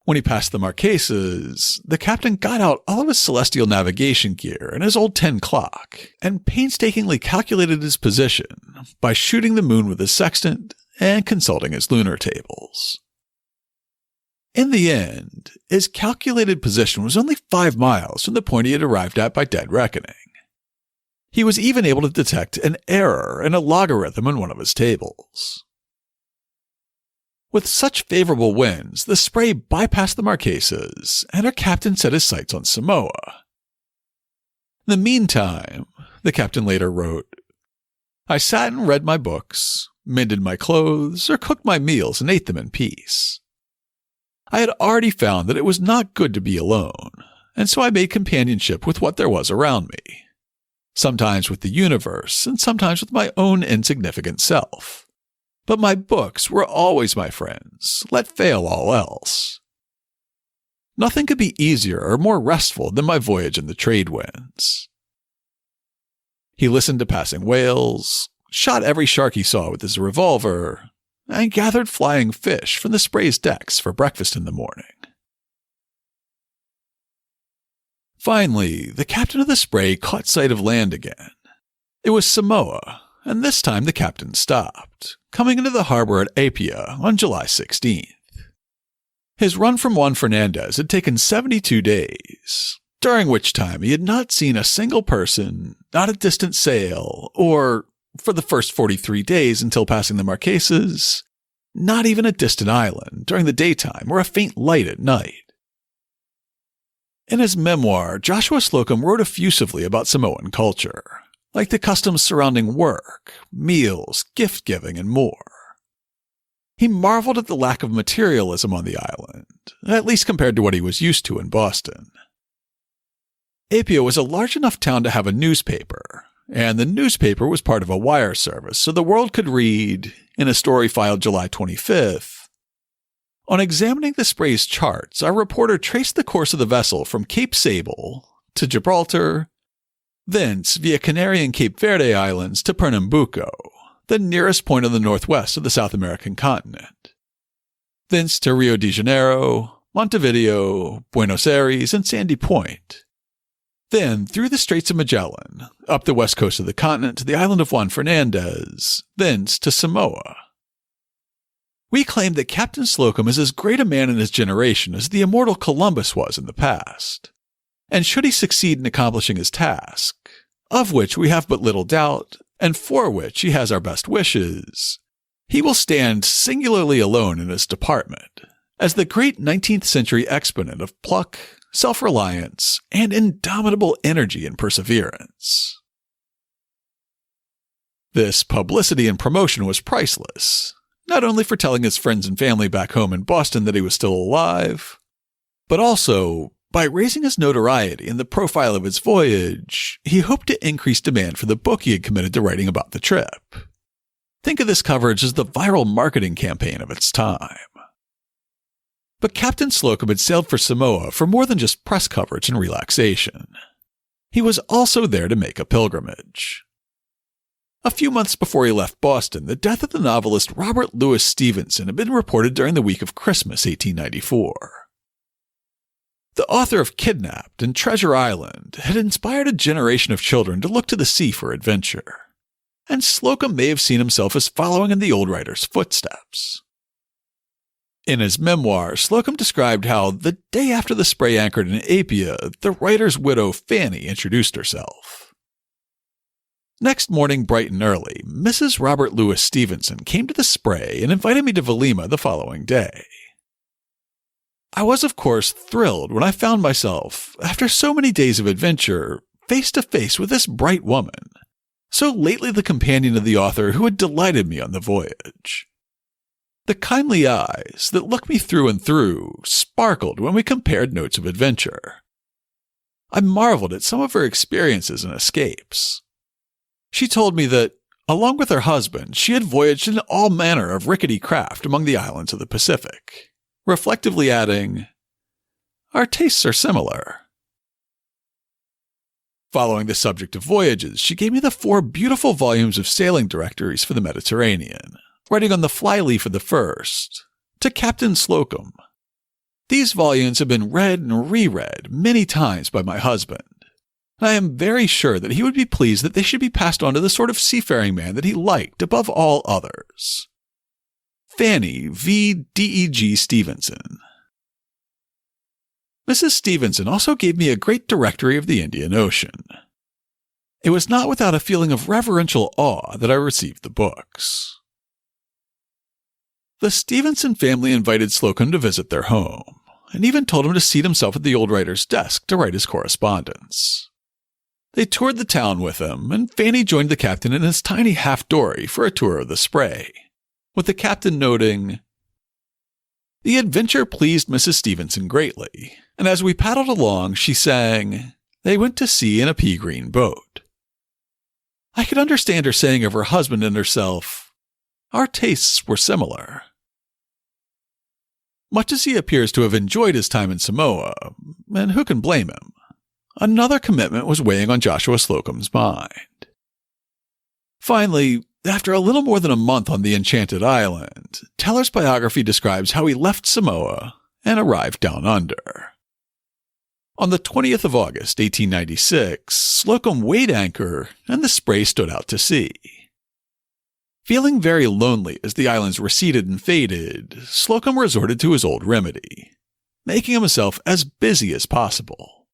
When he passed the Marquesas, the captain got out all of his celestial navigation gear and his old 10 clock, and painstakingly calculated his position by shooting the moon with his sextant and consulting his lunar tables. In the end, his calculated position was only 5 miles from the point he had arrived at by dead reckoning. He was even able to detect an error in a logarithm in one of his tables. With such favorable winds, the Spray bypassed the Marquesas, and our captain set his sights on Samoa. In the meantime, the captain later wrote, "I sat and read my books, mended my clothes, or cooked my meals and ate them in peace. I had already found that it was not good to be alone, and so I made companionship with what there was around me, sometimes with the universe and sometimes with my own insignificant self. But my books were always my friends, let fail all else. Nothing could be easier or more restful than my voyage in the trade winds." He listened to passing whales, shot every shark he saw with his revolver, and gathered flying fish from the Spray's decks for breakfast in the morning. Finally, the captain of the Spray caught sight of land again. It was Samoa, and this time the captain stopped, coming into the harbor at Apia on July 16th. His run from Juan Fernandez had taken 72 days, during which time he had not seen a single person, not a distant sail, or, for the first 43 days until passing the Marquesas, not even a distant island during the daytime or a faint light at night. In his memoir, Joshua Slocum wrote effusively about Samoan culture, like the customs surrounding work, meals, gift-giving, and more. He marveled at the lack of materialism on the island, at least compared to what he was used to in Boston. Apia was a large enough town to have a newspaper, and the newspaper was part of a wire service, so the world could read, in a story filed July 25th, "On examining the Spray's charts, our reporter traced the course of the vessel from Cape Sable to Gibraltar, thence via Canary and Cape Verde Islands to Pernambuco, the nearest point on the northwest of the South American continent, thence to Rio de Janeiro, Montevideo, Buenos Aires, and Sandy Point, then through the Straits of Magellan, up the west coast of the continent to the island of Juan Fernandez, thence to Samoa. We claim that Captain Slocum is as great a man in his generation as the immortal Columbus was in the past, and should he succeed in accomplishing his task, of which we have but little doubt, and for which he has our best wishes, he will stand singularly alone in his department, as the great 19th century exponent of pluck, self-reliance, and indomitable energy and perseverance." This publicity and promotion was priceless, not only for telling his friends and family back home in Boston that he was still alive, but also, by raising his notoriety and the profile of his voyage, he hoped to increase demand for the book he had committed to writing about the trip. Think of this coverage as the viral marketing campaign of its time. But Captain Slocum had sailed for Samoa for more than just press coverage and relaxation. He was also there to make a pilgrimage. A few months before he left Boston, the death of the novelist Robert Louis Stevenson had been reported during the week of Christmas 1894. The author of Kidnapped and Treasure Island had inspired a generation of children to look to the sea for adventure, and Slocum may have seen himself as following in the old writer's footsteps. In his memoir, Slocum described how, the day after the Spray anchored in Apia, the writer's widow Fanny introduced herself. Next morning, bright and early, Mrs. Robert Louis Stevenson came to the Spray and invited me to Vailima the following day. I was, of course, thrilled when I found myself, after so many days of adventure, face to face with this bright woman, so lately the companion of the author who had delighted me on the voyage. The kindly eyes that looked me through and through sparkled when we compared notes of adventure. I marveled at some of her experiences and escapes. She told me that, along with her husband, she had voyaged in all manner of rickety craft among the islands of the Pacific, reflectively adding, "Our tastes are similar." Following the subject of voyages, she gave me the 4 beautiful volumes of sailing directories for the Mediterranean, writing on the flyleaf of the first, "To Captain Slocum." These volumes have been read and reread many times by my husband, and I am very sure that he would be pleased that they should be passed on to the sort of seafaring man that he liked above all others. Fanny V. D.E.G. Stevenson. Mrs. Stevenson also gave me a great directory of the Indian Ocean. It was not without a feeling of reverential awe that I received the books. The Stevenson family invited Slocum to visit their home, and even told him to seat himself at the old writer's desk to write his correspondence. They toured the town with him, and Fanny joined the captain in his tiny half-dory for a tour of the Spray, with the captain noting, "The adventure pleased Mrs. Stevenson greatly, and as we paddled along, she sang, 'They went to sea in a pea-green boat.' I could understand her saying of her husband and herself, 'Our tastes were similar.'" Much as he appears to have enjoyed his time in Samoa, and who can blame him, another commitment was weighing on Joshua Slocum's mind. Finally, after a little more than a month on the Enchanted Island, Teller's biography describes how he left Samoa and arrived down under. On the 20th of August, 1896, Slocum weighed anchor and the Spray stood out to sea. Feeling very lonely as the islands receded and faded, Slocum resorted to his old remedy, making himself as busy as possible.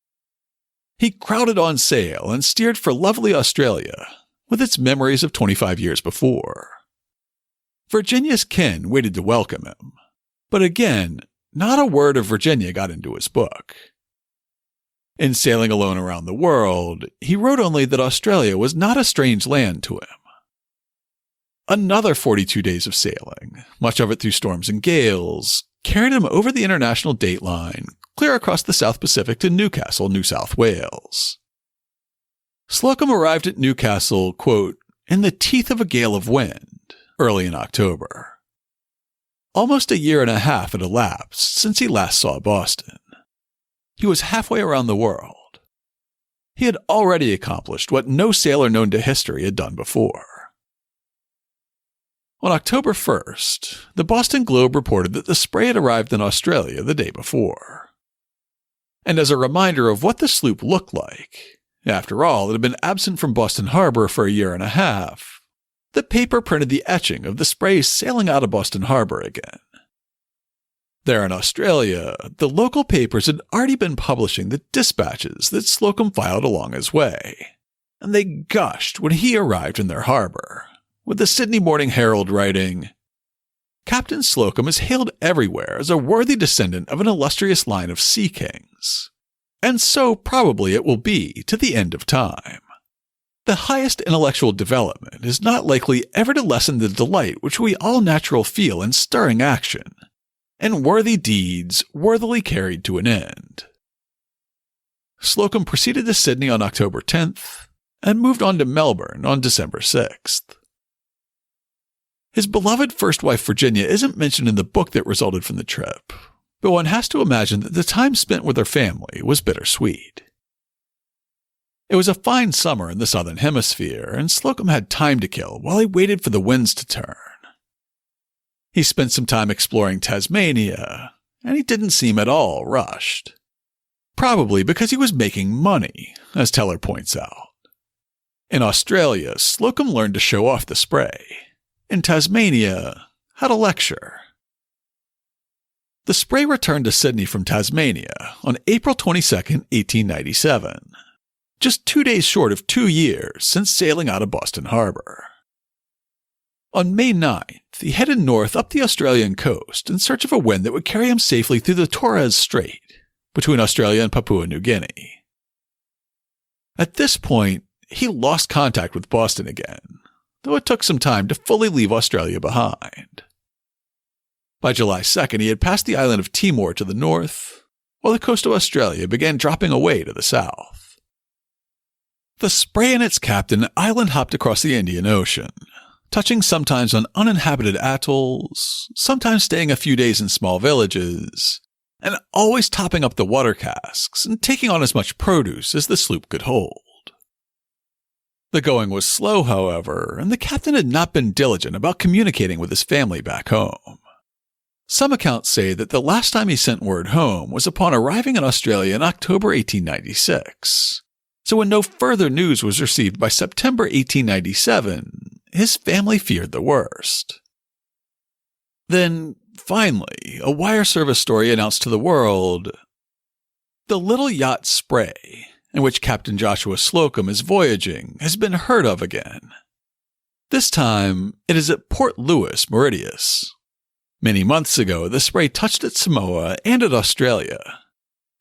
He crowded on sail and steered for lovely Australia, with its memories of 25 years before. Virginia's kin waited to welcome him. But again, not a word of Virginia got into his book. In Sailing Alone Around the World, he wrote only that Australia was not a strange land to him. Another 42 days of sailing, much of it through storms and gales, carried him over the international dateline, clear across the South Pacific to Newcastle, New South Wales. Slocum arrived at Newcastle, quote, in the teeth of a gale of wind, early in October. Almost a year and a half had elapsed since he last saw Boston. He was halfway around the world. He had already accomplished what no sailor known to history had done before. On October 1st, the Boston Globe reported that the Spray had arrived in Australia the day before. And as a reminder of what the sloop looked like, after all, it had been absent from Boston Harbor for a year and a half, the paper printed the etching of the Spray sailing out of Boston Harbor again. There in Australia, the local papers had already been publishing the dispatches that Slocum filed along his way, and they gushed when he arrived in their harbor, with the Sydney Morning Herald writing, Captain Slocum is hailed everywhere as a worthy descendant of an illustrious line of sea kings, and so probably it will be to the end of time. The highest intellectual development is not likely ever to lessen the delight which we all naturally feel in stirring action, and worthy deeds worthily carried to an end. Slocum proceeded to Sydney on October 10th and moved on to Melbourne on December 6th. His beloved first wife Virginia isn't mentioned in the book that resulted from the trip, but one has to imagine that the time spent with her family was bittersweet. It was a fine summer in the southern hemisphere, and Slocum had time to kill while he waited for the winds to turn. He spent some time exploring Tasmania, and he didn't seem at all rushed. Probably because he was making money, as Teller points out. In Australia, Slocum learned to show off the Spray. In Tasmania, had a lecture. The Spray returned to Sydney from Tasmania on April 22, 1897, just 2 days short of 2 years since sailing out of Boston Harbor. On May 9th, he headed north up the Australian coast in search of a wind that would carry him safely through the Torres Strait, between Australia and Papua New Guinea. At this point, he lost contact with Boston again, though it took some time to fully leave Australia behind. By July 2nd, he had passed the island of Timor to the north, while the coast of Australia began dropping away to the south. The Spray and its captain island-hopped across the Indian Ocean, touching sometimes on uninhabited atolls, sometimes staying a few days in small villages, and always topping up the water casks and taking on as much produce as the sloop could hold. The going was slow, however, and the captain had not been diligent about communicating with his family back home. Some accounts say that the last time he sent word home was upon arriving in Australia in October 1896, so when no further news was received by September 1897, his family feared the worst. Then, finally, a wire service story announced to the world, the little yacht Spray, in which Captain Joshua Slocum is voyaging, has been heard of again. This time, it is at Port Louis, Mauritius. Many months ago, the Spray touched at Samoa and at Australia,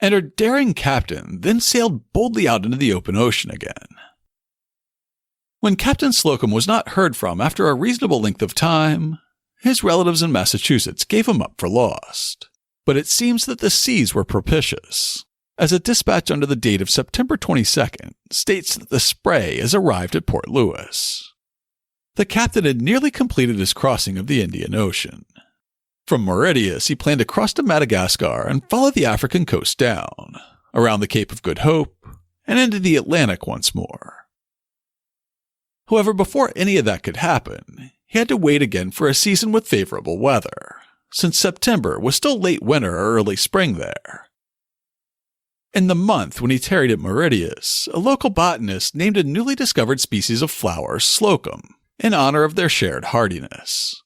and her daring captain then sailed boldly out into the open ocean again. When Captain Slocum was not heard from after a reasonable length of time, his relatives in Massachusetts gave him up for lost. But it seems that the seas were propitious, as a dispatch under the date of September 22nd states that the Spray has arrived at Port Louis. The captain had nearly completed his crossing of the Indian Ocean. From Mauritius, he planned to cross to Madagascar and follow the African coast down, around the Cape of Good Hope, and into the Atlantic once more. However, before any of that could happen, he had to wait again for a season with favorable weather, since September was still late winter or early spring there. In the month when he tarried at Mauritius, a local botanist named a newly discovered species of flower Slocum, in honor of their shared hardiness.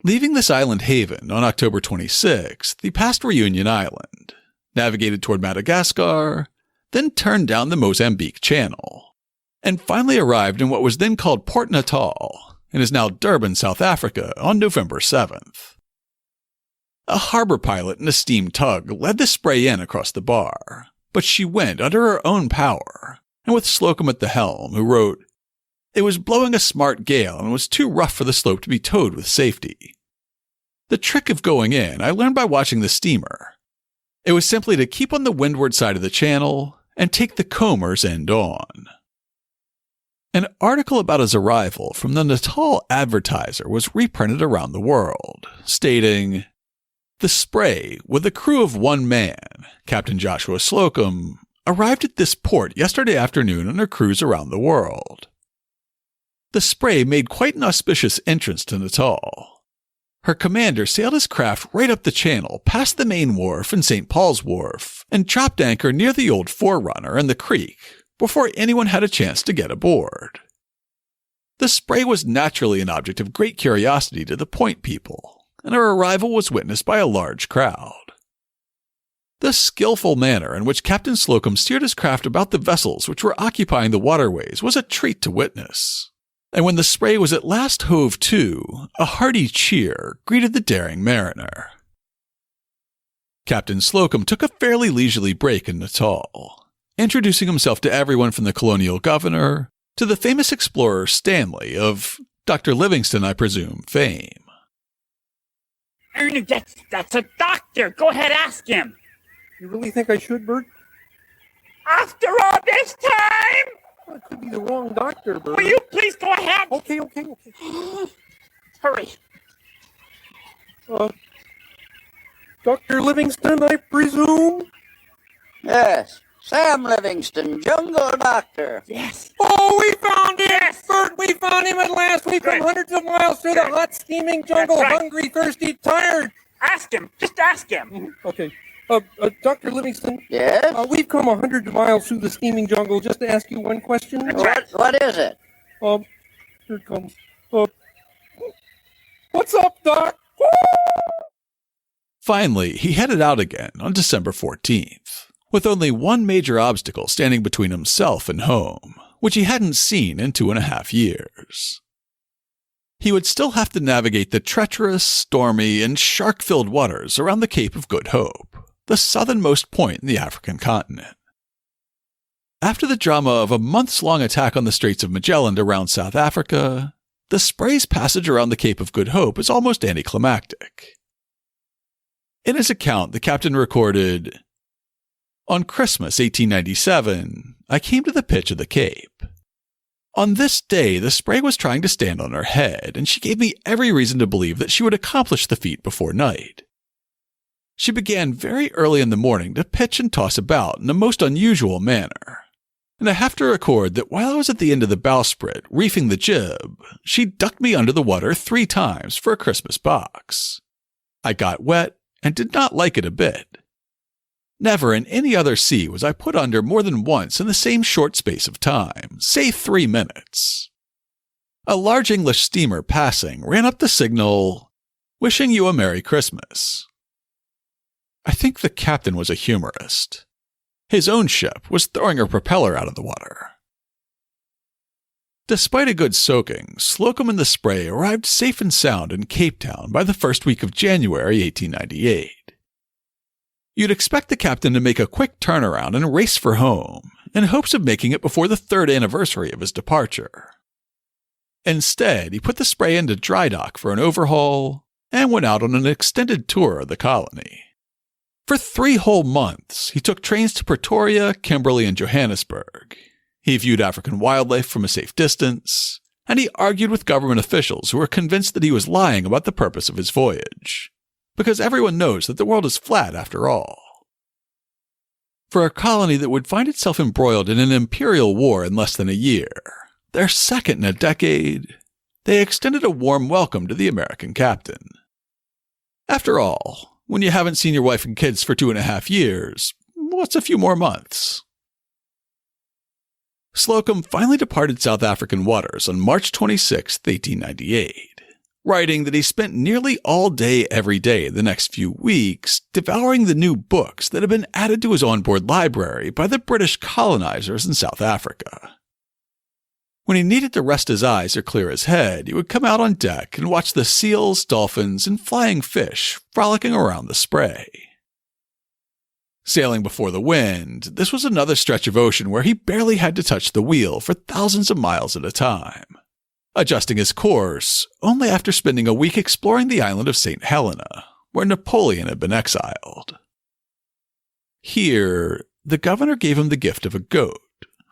Leaving this island haven on October 26th, he passed Reunion Island, navigated toward Madagascar, then turned down the Mozambique Channel, and finally arrived in what was then called Port Natal, and is now Durban, South Africa, on November 7th. A harbor pilot in a steam tug led the Spray in across the bar, but she went under her own power, and with Slocum at the helm, who wrote, "It was blowing a smart gale and was too rough for the slope to be towed with safety. The trick of going in I learned by watching the steamer. It was simply to keep on the windward side of the channel and take the comber's end on." An article about his arrival from the Natal Advertiser was reprinted around the world, stating, "The Spray, with a crew of one man, Captain Joshua Slocum, arrived at this port yesterday afternoon on her cruise around the world. The Spray made quite an auspicious entrance to Natal. Her commander sailed his craft right up the channel, past the main wharf and St. Paul's Wharf, and dropped anchor near the old Forerunner and the creek before anyone had a chance to get aboard. The Spray was naturally an object of great curiosity to the Point people, and her arrival was witnessed by a large crowd. The skillful manner in which Captain Slocum steered his craft about the vessels which were occupying the waterways was a treat to witness. And when the Spray was at last hove to, a hearty cheer greeted the daring mariner. Captain Slocum took a fairly leisurely break in Natal, introducing himself to everyone from the colonial governor to the famous explorer Stanley of Dr. Livingstone, I presume, fame. Ernie, that's a doctor. Go ahead, ask him. You really think I should, Bert? After all this time? Well, it could be the wrong doctor, Bert. Will you please go ahead? Okay. Hurry. Dr. Livingston, I presume? Yes, Sam Livingston, jungle doctor. Yes. Oh, we found him! Yes. Bert, we found him at last! We've come Good. hundreds of miles through the Good. hot, steaming jungle, That's right. hungry, thirsty, tired! Ask him. Just ask him. Okay. Dr. Livingston, Yes? we've come 100 miles through the steaming jungle just to ask you one question. That's right. What is it? Here it comes. What's up, Doc? Finally, he headed out again on December 14th, with only one major obstacle standing between himself and home, which he hadn't seen in 2.5 years. He would still have to navigate the treacherous, stormy, and shark-filled waters around the Cape of Good Hope, the southernmost point in the African continent. After the drama of a months-long attack on the Straits of Magellan around South Africa, the Spray's passage around the Cape of Good Hope is almost anticlimactic. In his account, the captain recorded, "On Christmas 1897, I came to the pitch of the Cape. On this day, the Spray was trying to stand on her head, and she gave me every reason to believe that she would accomplish the feat before night. She began very early in the morning to pitch and toss about in a most unusual manner, and I have to record that while I was at the end of the bowsprit reefing the jib, she ducked me under the water 3 times for a Christmas box. I got wet and did not like it a bit. Never in any other sea was I put under more than once in the same short space of time, say 3 minutes. A large English steamer passing ran up the signal, 'Wishing you a Merry Christmas.' I think the captain was a humorist. His own ship was throwing her propeller out of the water." Despite a good soaking, Slocum and the Spray arrived safe and sound in Cape Town by the first week of January 1898. You'd expect the captain to make a quick turnaround and race for home, in hopes of making it before the 3rd anniversary of his departure. Instead, he put the Spray into dry dock for an overhaul and went out on an extended tour of the colony. For 3 whole months, he took trains to Pretoria, Kimberley, and Johannesburg. He viewed African wildlife from a safe distance, and he argued with government officials who were convinced that he was lying about the purpose of his voyage, because everyone knows that the world is flat after all. For a colony that would find itself embroiled in an imperial war in less than a year, their second in a decade, they extended a warm welcome to the American captain. After all, when you haven't seen your wife and kids for 2.5 years, what's a few more months? Slocum finally departed South African waters on March 26, 1898, writing that he spent nearly all day every day the next few weeks devouring the new books that had been added to his onboard library by the British colonizers in South Africa. When he needed to rest his eyes or clear his head, he would come out on deck and watch the seals, dolphins, and flying fish frolicking around the spray. Sailing before the wind, this was another stretch of ocean where he barely had to touch the wheel for thousands of miles at a time, adjusting his course only after spending a week exploring the island of St. Helena, where Napoleon had been exiled. Here, the governor gave him the gift of a goat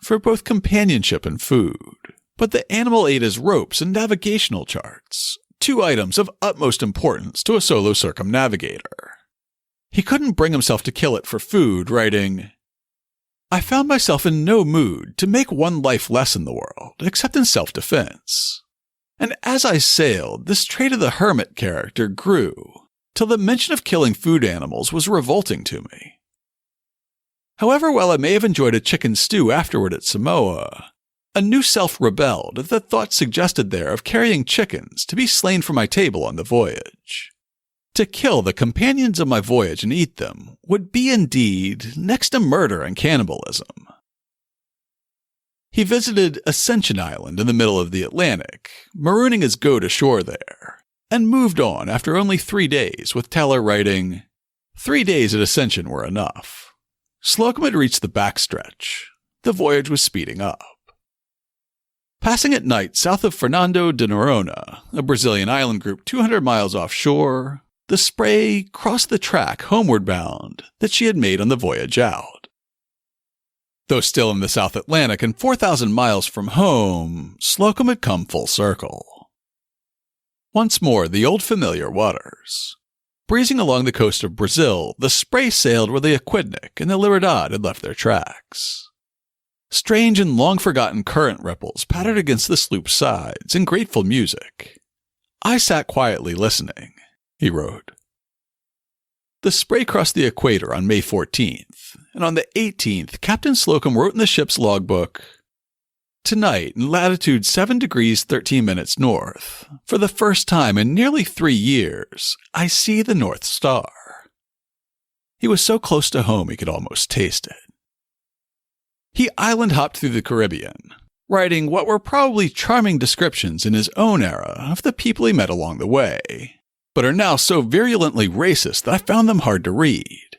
for both companionship and food, but the animal ate his ropes and navigational charts, two items of utmost importance to a solo circumnavigator. He couldn't bring himself to kill it for food, writing, "I found myself in no mood to make one life less in the world, except in self-defense. And as I sailed, this trait of the hermit character grew, till the mention of killing food animals was revolting to me. However, while I may have enjoyed a chicken stew afterward at Samoa, a new self rebelled at the thought suggested there of carrying chickens to be slain for my table on the voyage. To kill the companions of my voyage and eat them would be indeed next to murder and cannibalism." He visited Ascension Island in the middle of the Atlantic, marooning his goat ashore there, and moved on after only 3 days, with Teller writing, "3 days at Ascension were enough." Slocum had reached the backstretch. The voyage was speeding up. Passing at night south of Fernando de Noronha, a Brazilian island group 200 miles offshore, the Spray crossed the track homeward bound that she had made on the voyage out. Though still in the South Atlantic and 4,000 miles from home, Slocum had come full circle. Once more, the old familiar waters. Breezing along the coast of Brazil, the Spray sailed where the Aquidneck and the Libertad had left their tracks. Strange and long-forgotten current ripples pattered against the sloop's sides in grateful music. "I sat quietly listening," he wrote. The Spray crossed the equator on May 14th, and on the 18th, Captain Slocum wrote in the ship's logbook, "Tonight, in latitude 7 degrees 13 minutes north, for the first time in nearly 3 years, I see the North Star." He was so close to home he could almost taste it. He island hopped through the Caribbean, writing what were probably charming descriptions in his own era of the people he met along the way, but are now so virulently racist that I found them hard to read.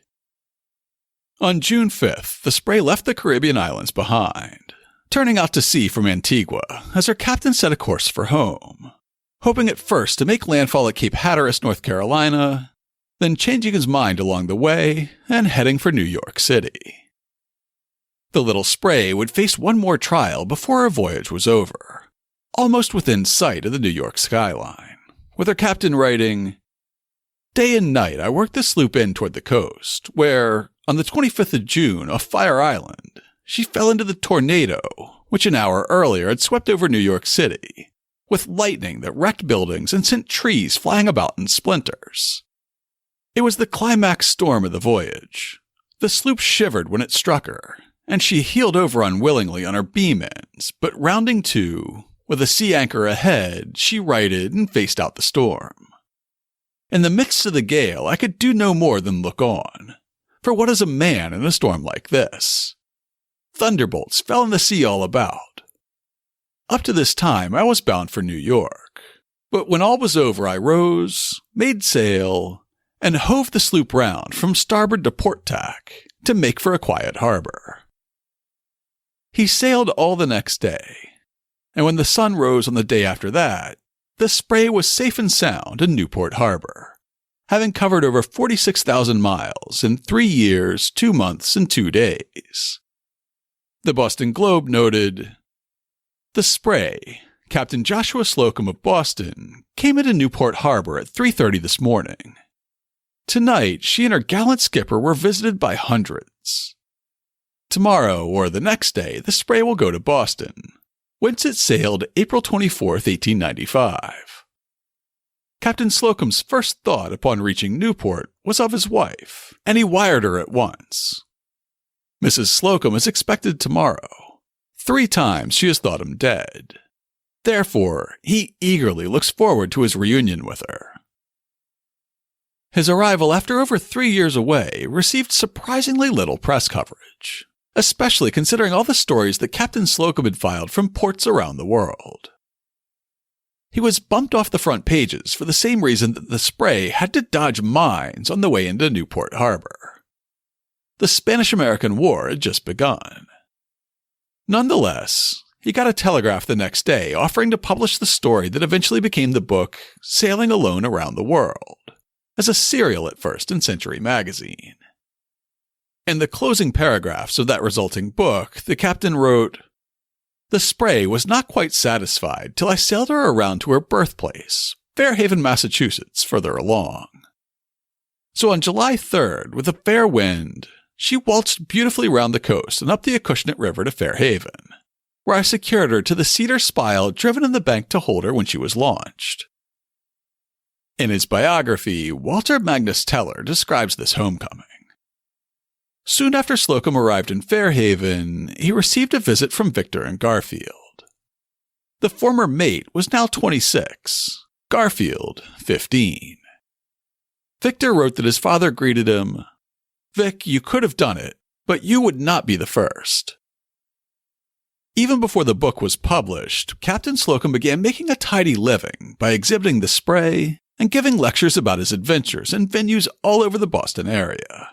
On June 5th, the Spray left the Caribbean islands behind, turning out to sea from Antigua as her captain set a course for home, hoping at first to make landfall at Cape Hatteras, North Carolina, then changing his mind along the way and heading for New York City. The little Spray would face one more trial before her voyage was over, almost within sight of the New York skyline, with her captain writing, "Day and night I worked the sloop in toward the coast, where, on the 25th of June, off Fire Island, she fell into the tornado, which an hour earlier had swept over New York City, with lightning that wrecked buildings and sent trees flying about in splinters. It was the climax storm of the voyage. The sloop shivered when it struck her, and she heeled over unwillingly on her beam ends, but rounding to, with a sea anchor ahead, she righted and faced out the storm. In the midst of the gale, I could do no more than look on, for what is a man in a storm like this? Thunderbolts fell in the sea all about. Up to this time, I was bound for New York, but when all was over, I rose, made sail, and hove the sloop round from starboard to port tack to make for a quiet harbor." He sailed all the next day, and when the sun rose on the day after that, the Spray was safe and sound in Newport Harbor, having covered over 46,000 miles in 3 years, 2 months, and 2 days. The Boston Globe noted, "The Spray, Captain Joshua Slocum of Boston, came into Newport Harbor at 3:30 this morning. Tonight, she and her gallant skipper were visited by hundreds. Tomorrow, or the next day, the Spray will go to Boston, whence it sailed April 24th, 1895. Captain Slocum's first thought upon reaching Newport was of his wife, and he wired her at once. Mrs. Slocum is expected tomorrow. 3 times she has thought him dead. Therefore, he eagerly looks forward to his reunion with her." His arrival after over 3 years away received surprisingly little press coverage, especially considering all the stories that Captain Slocum had filed from ports around the world. He was bumped off the front pages for the same reason that the Spray had to dodge mines on the way into Newport Harbor. The Spanish-American War had just begun. Nonetheless, he got a telegraph the next day offering to publish the story that eventually became the book Sailing Alone Around the World, as a serial at first in Century magazine. In the closing paragraphs of that resulting book, the captain wrote, "The Spray was not quite satisfied till I sailed her around to her birthplace, Fairhaven, Massachusetts, further along. So on July 3rd, with a fair wind, she waltzed beautifully round the coast and up the Acushnet River to Fairhaven, where I secured her to the cedar spile driven in the bank to hold her when she was launched." In his biography, Walter Magnus Teller describes this homecoming. Soon after Slocum arrived in Fairhaven, he received a visit from Victor and Garfield. The former mate was now 26, Garfield 15. Victor wrote that his father greeted him, "Vic, you could have done it, but you would not be the first." Even before the book was published, Captain Slocum began making a tidy living by exhibiting the Spray and giving lectures about his adventures in venues all over the Boston area.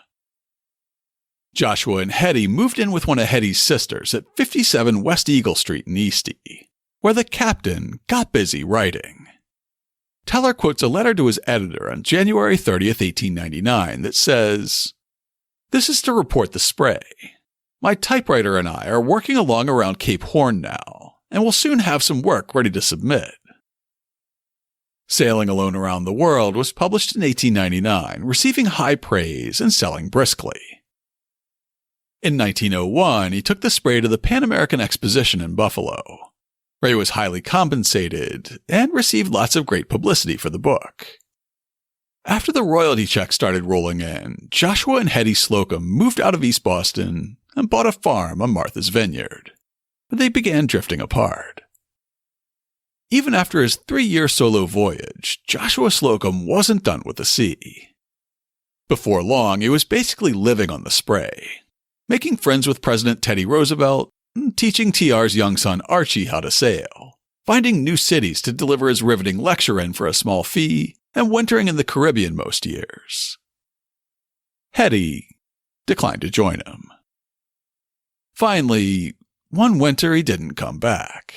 Joshua and Hetty moved in with one of Hetty's sisters at 57 West Eagle Street in Eastie, where the captain got busy writing. Teller quotes a letter to his editor on January 30th, 1899 that says, "This is to report the Spray. My typewriter and I are working along around Cape Horn now, and will soon have some work ready to submit." Sailing Alone Around the World was published in 1899, receiving high praise and selling briskly. In 1901, he took the Spray to the Pan American Exposition in Buffalo, where he was highly compensated and received lots of great publicity for the book. After the royalty checks started rolling in, Joshua and Hetty Slocum moved out of East Boston and bought a farm on Martha's Vineyard, but they began drifting apart. Even after his 3-year solo voyage, Joshua Slocum wasn't done with the sea. Before long, he was basically living on the Spray, making friends with President Teddy Roosevelt, and teaching TR's young son Archie how to sail, finding new cities to deliver his riveting lecture in for a small fee, and wintering in the Caribbean most years. Hetty declined to join him. Finally, one winter he didn't come back.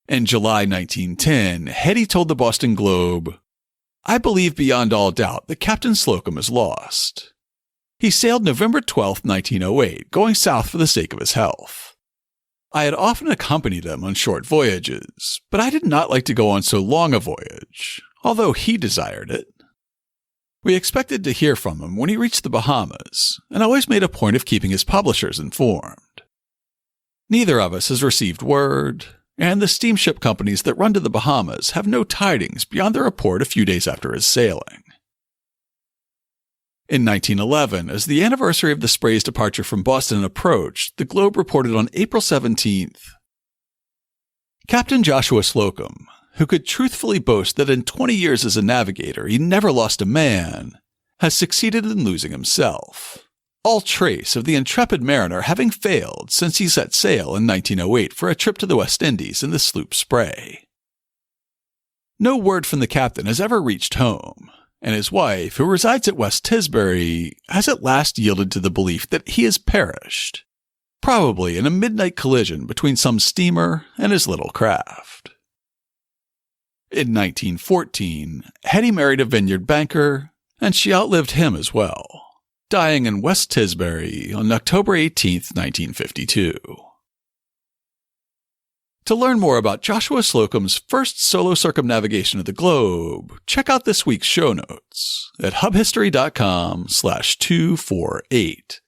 In July 1910, Hetty told the Boston Globe, "I believe beyond all doubt that Captain Slocum is lost. He sailed November 12, 1908, going south for the sake of his health. I had often accompanied him on short voyages, but I did not like to go on so long a voyage, although he desired it. We expected to hear from him when he reached the Bahamas, and always made a point of keeping his publishers informed. Neither of us has received word, and the steamship companies that run to the Bahamas have no tidings beyond the report a few days after his sailing." In 1911, as the anniversary of the Spray's departure from Boston approached, the Globe reported on April 17th, "Captain Joshua Slocum, who could truthfully boast that in 20 years as a navigator he never lost a man, has succeeded in losing himself, all trace of the intrepid mariner having failed since he set sail in 1908 for a trip to the West Indies in the sloop Spray. No word from the captain has ever reached home, and his wife, who resides at West Tisbury, has at last yielded to the belief that he has perished, probably in a midnight collision between some steamer and his little craft." In 1914, Hetty married a vineyard banker, and she outlived him as well, dying in West Tisbury on October 18, 1952. To learn more about Joshua Slocum's first solo circumnavigation of the globe, check out this week's show notes at hubhistory.com/248.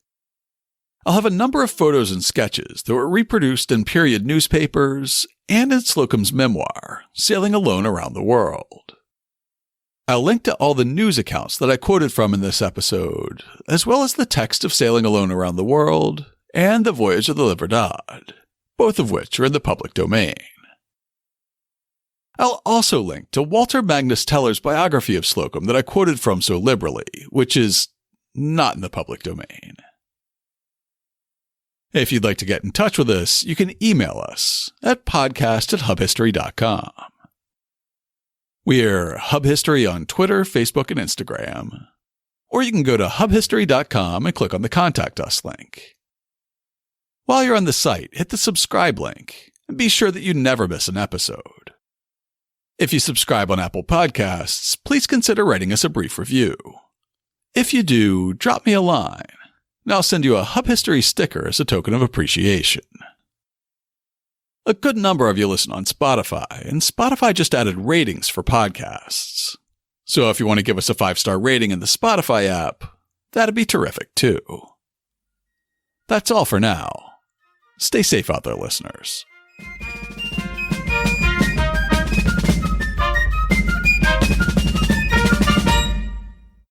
I'll have a number of photos and sketches that were reproduced in period newspapers and in Slocum's memoir, Sailing Alone Around the World. I'll link to all the news accounts that I quoted from in this episode, as well as the text of Sailing Alone Around the World and The Voyage of the Libertad, both of which are in the public domain. I'll also link to Walter Magnus Teller's biography of Slocum that I quoted from so liberally, which is not in the public domain. If you'd like to get in touch with us, you can email us at podcast@hubhistory.com. We're Hub History on Twitter, Facebook, and Instagram. Or you can go to hubhistory.com and click on the Contact Us link. While you're on the site, hit the subscribe link and be sure that you never miss an episode. If you subscribe on Apple Podcasts, please consider writing us a brief review. If you do, drop me a line, and I'll send you a Hub History sticker as a token of appreciation. A good number of you listen on Spotify, and Spotify just added ratings for podcasts. So if you want to give us a 5-star rating in the Spotify app, that'd be terrific too. That's all for now. Stay safe out there, listeners.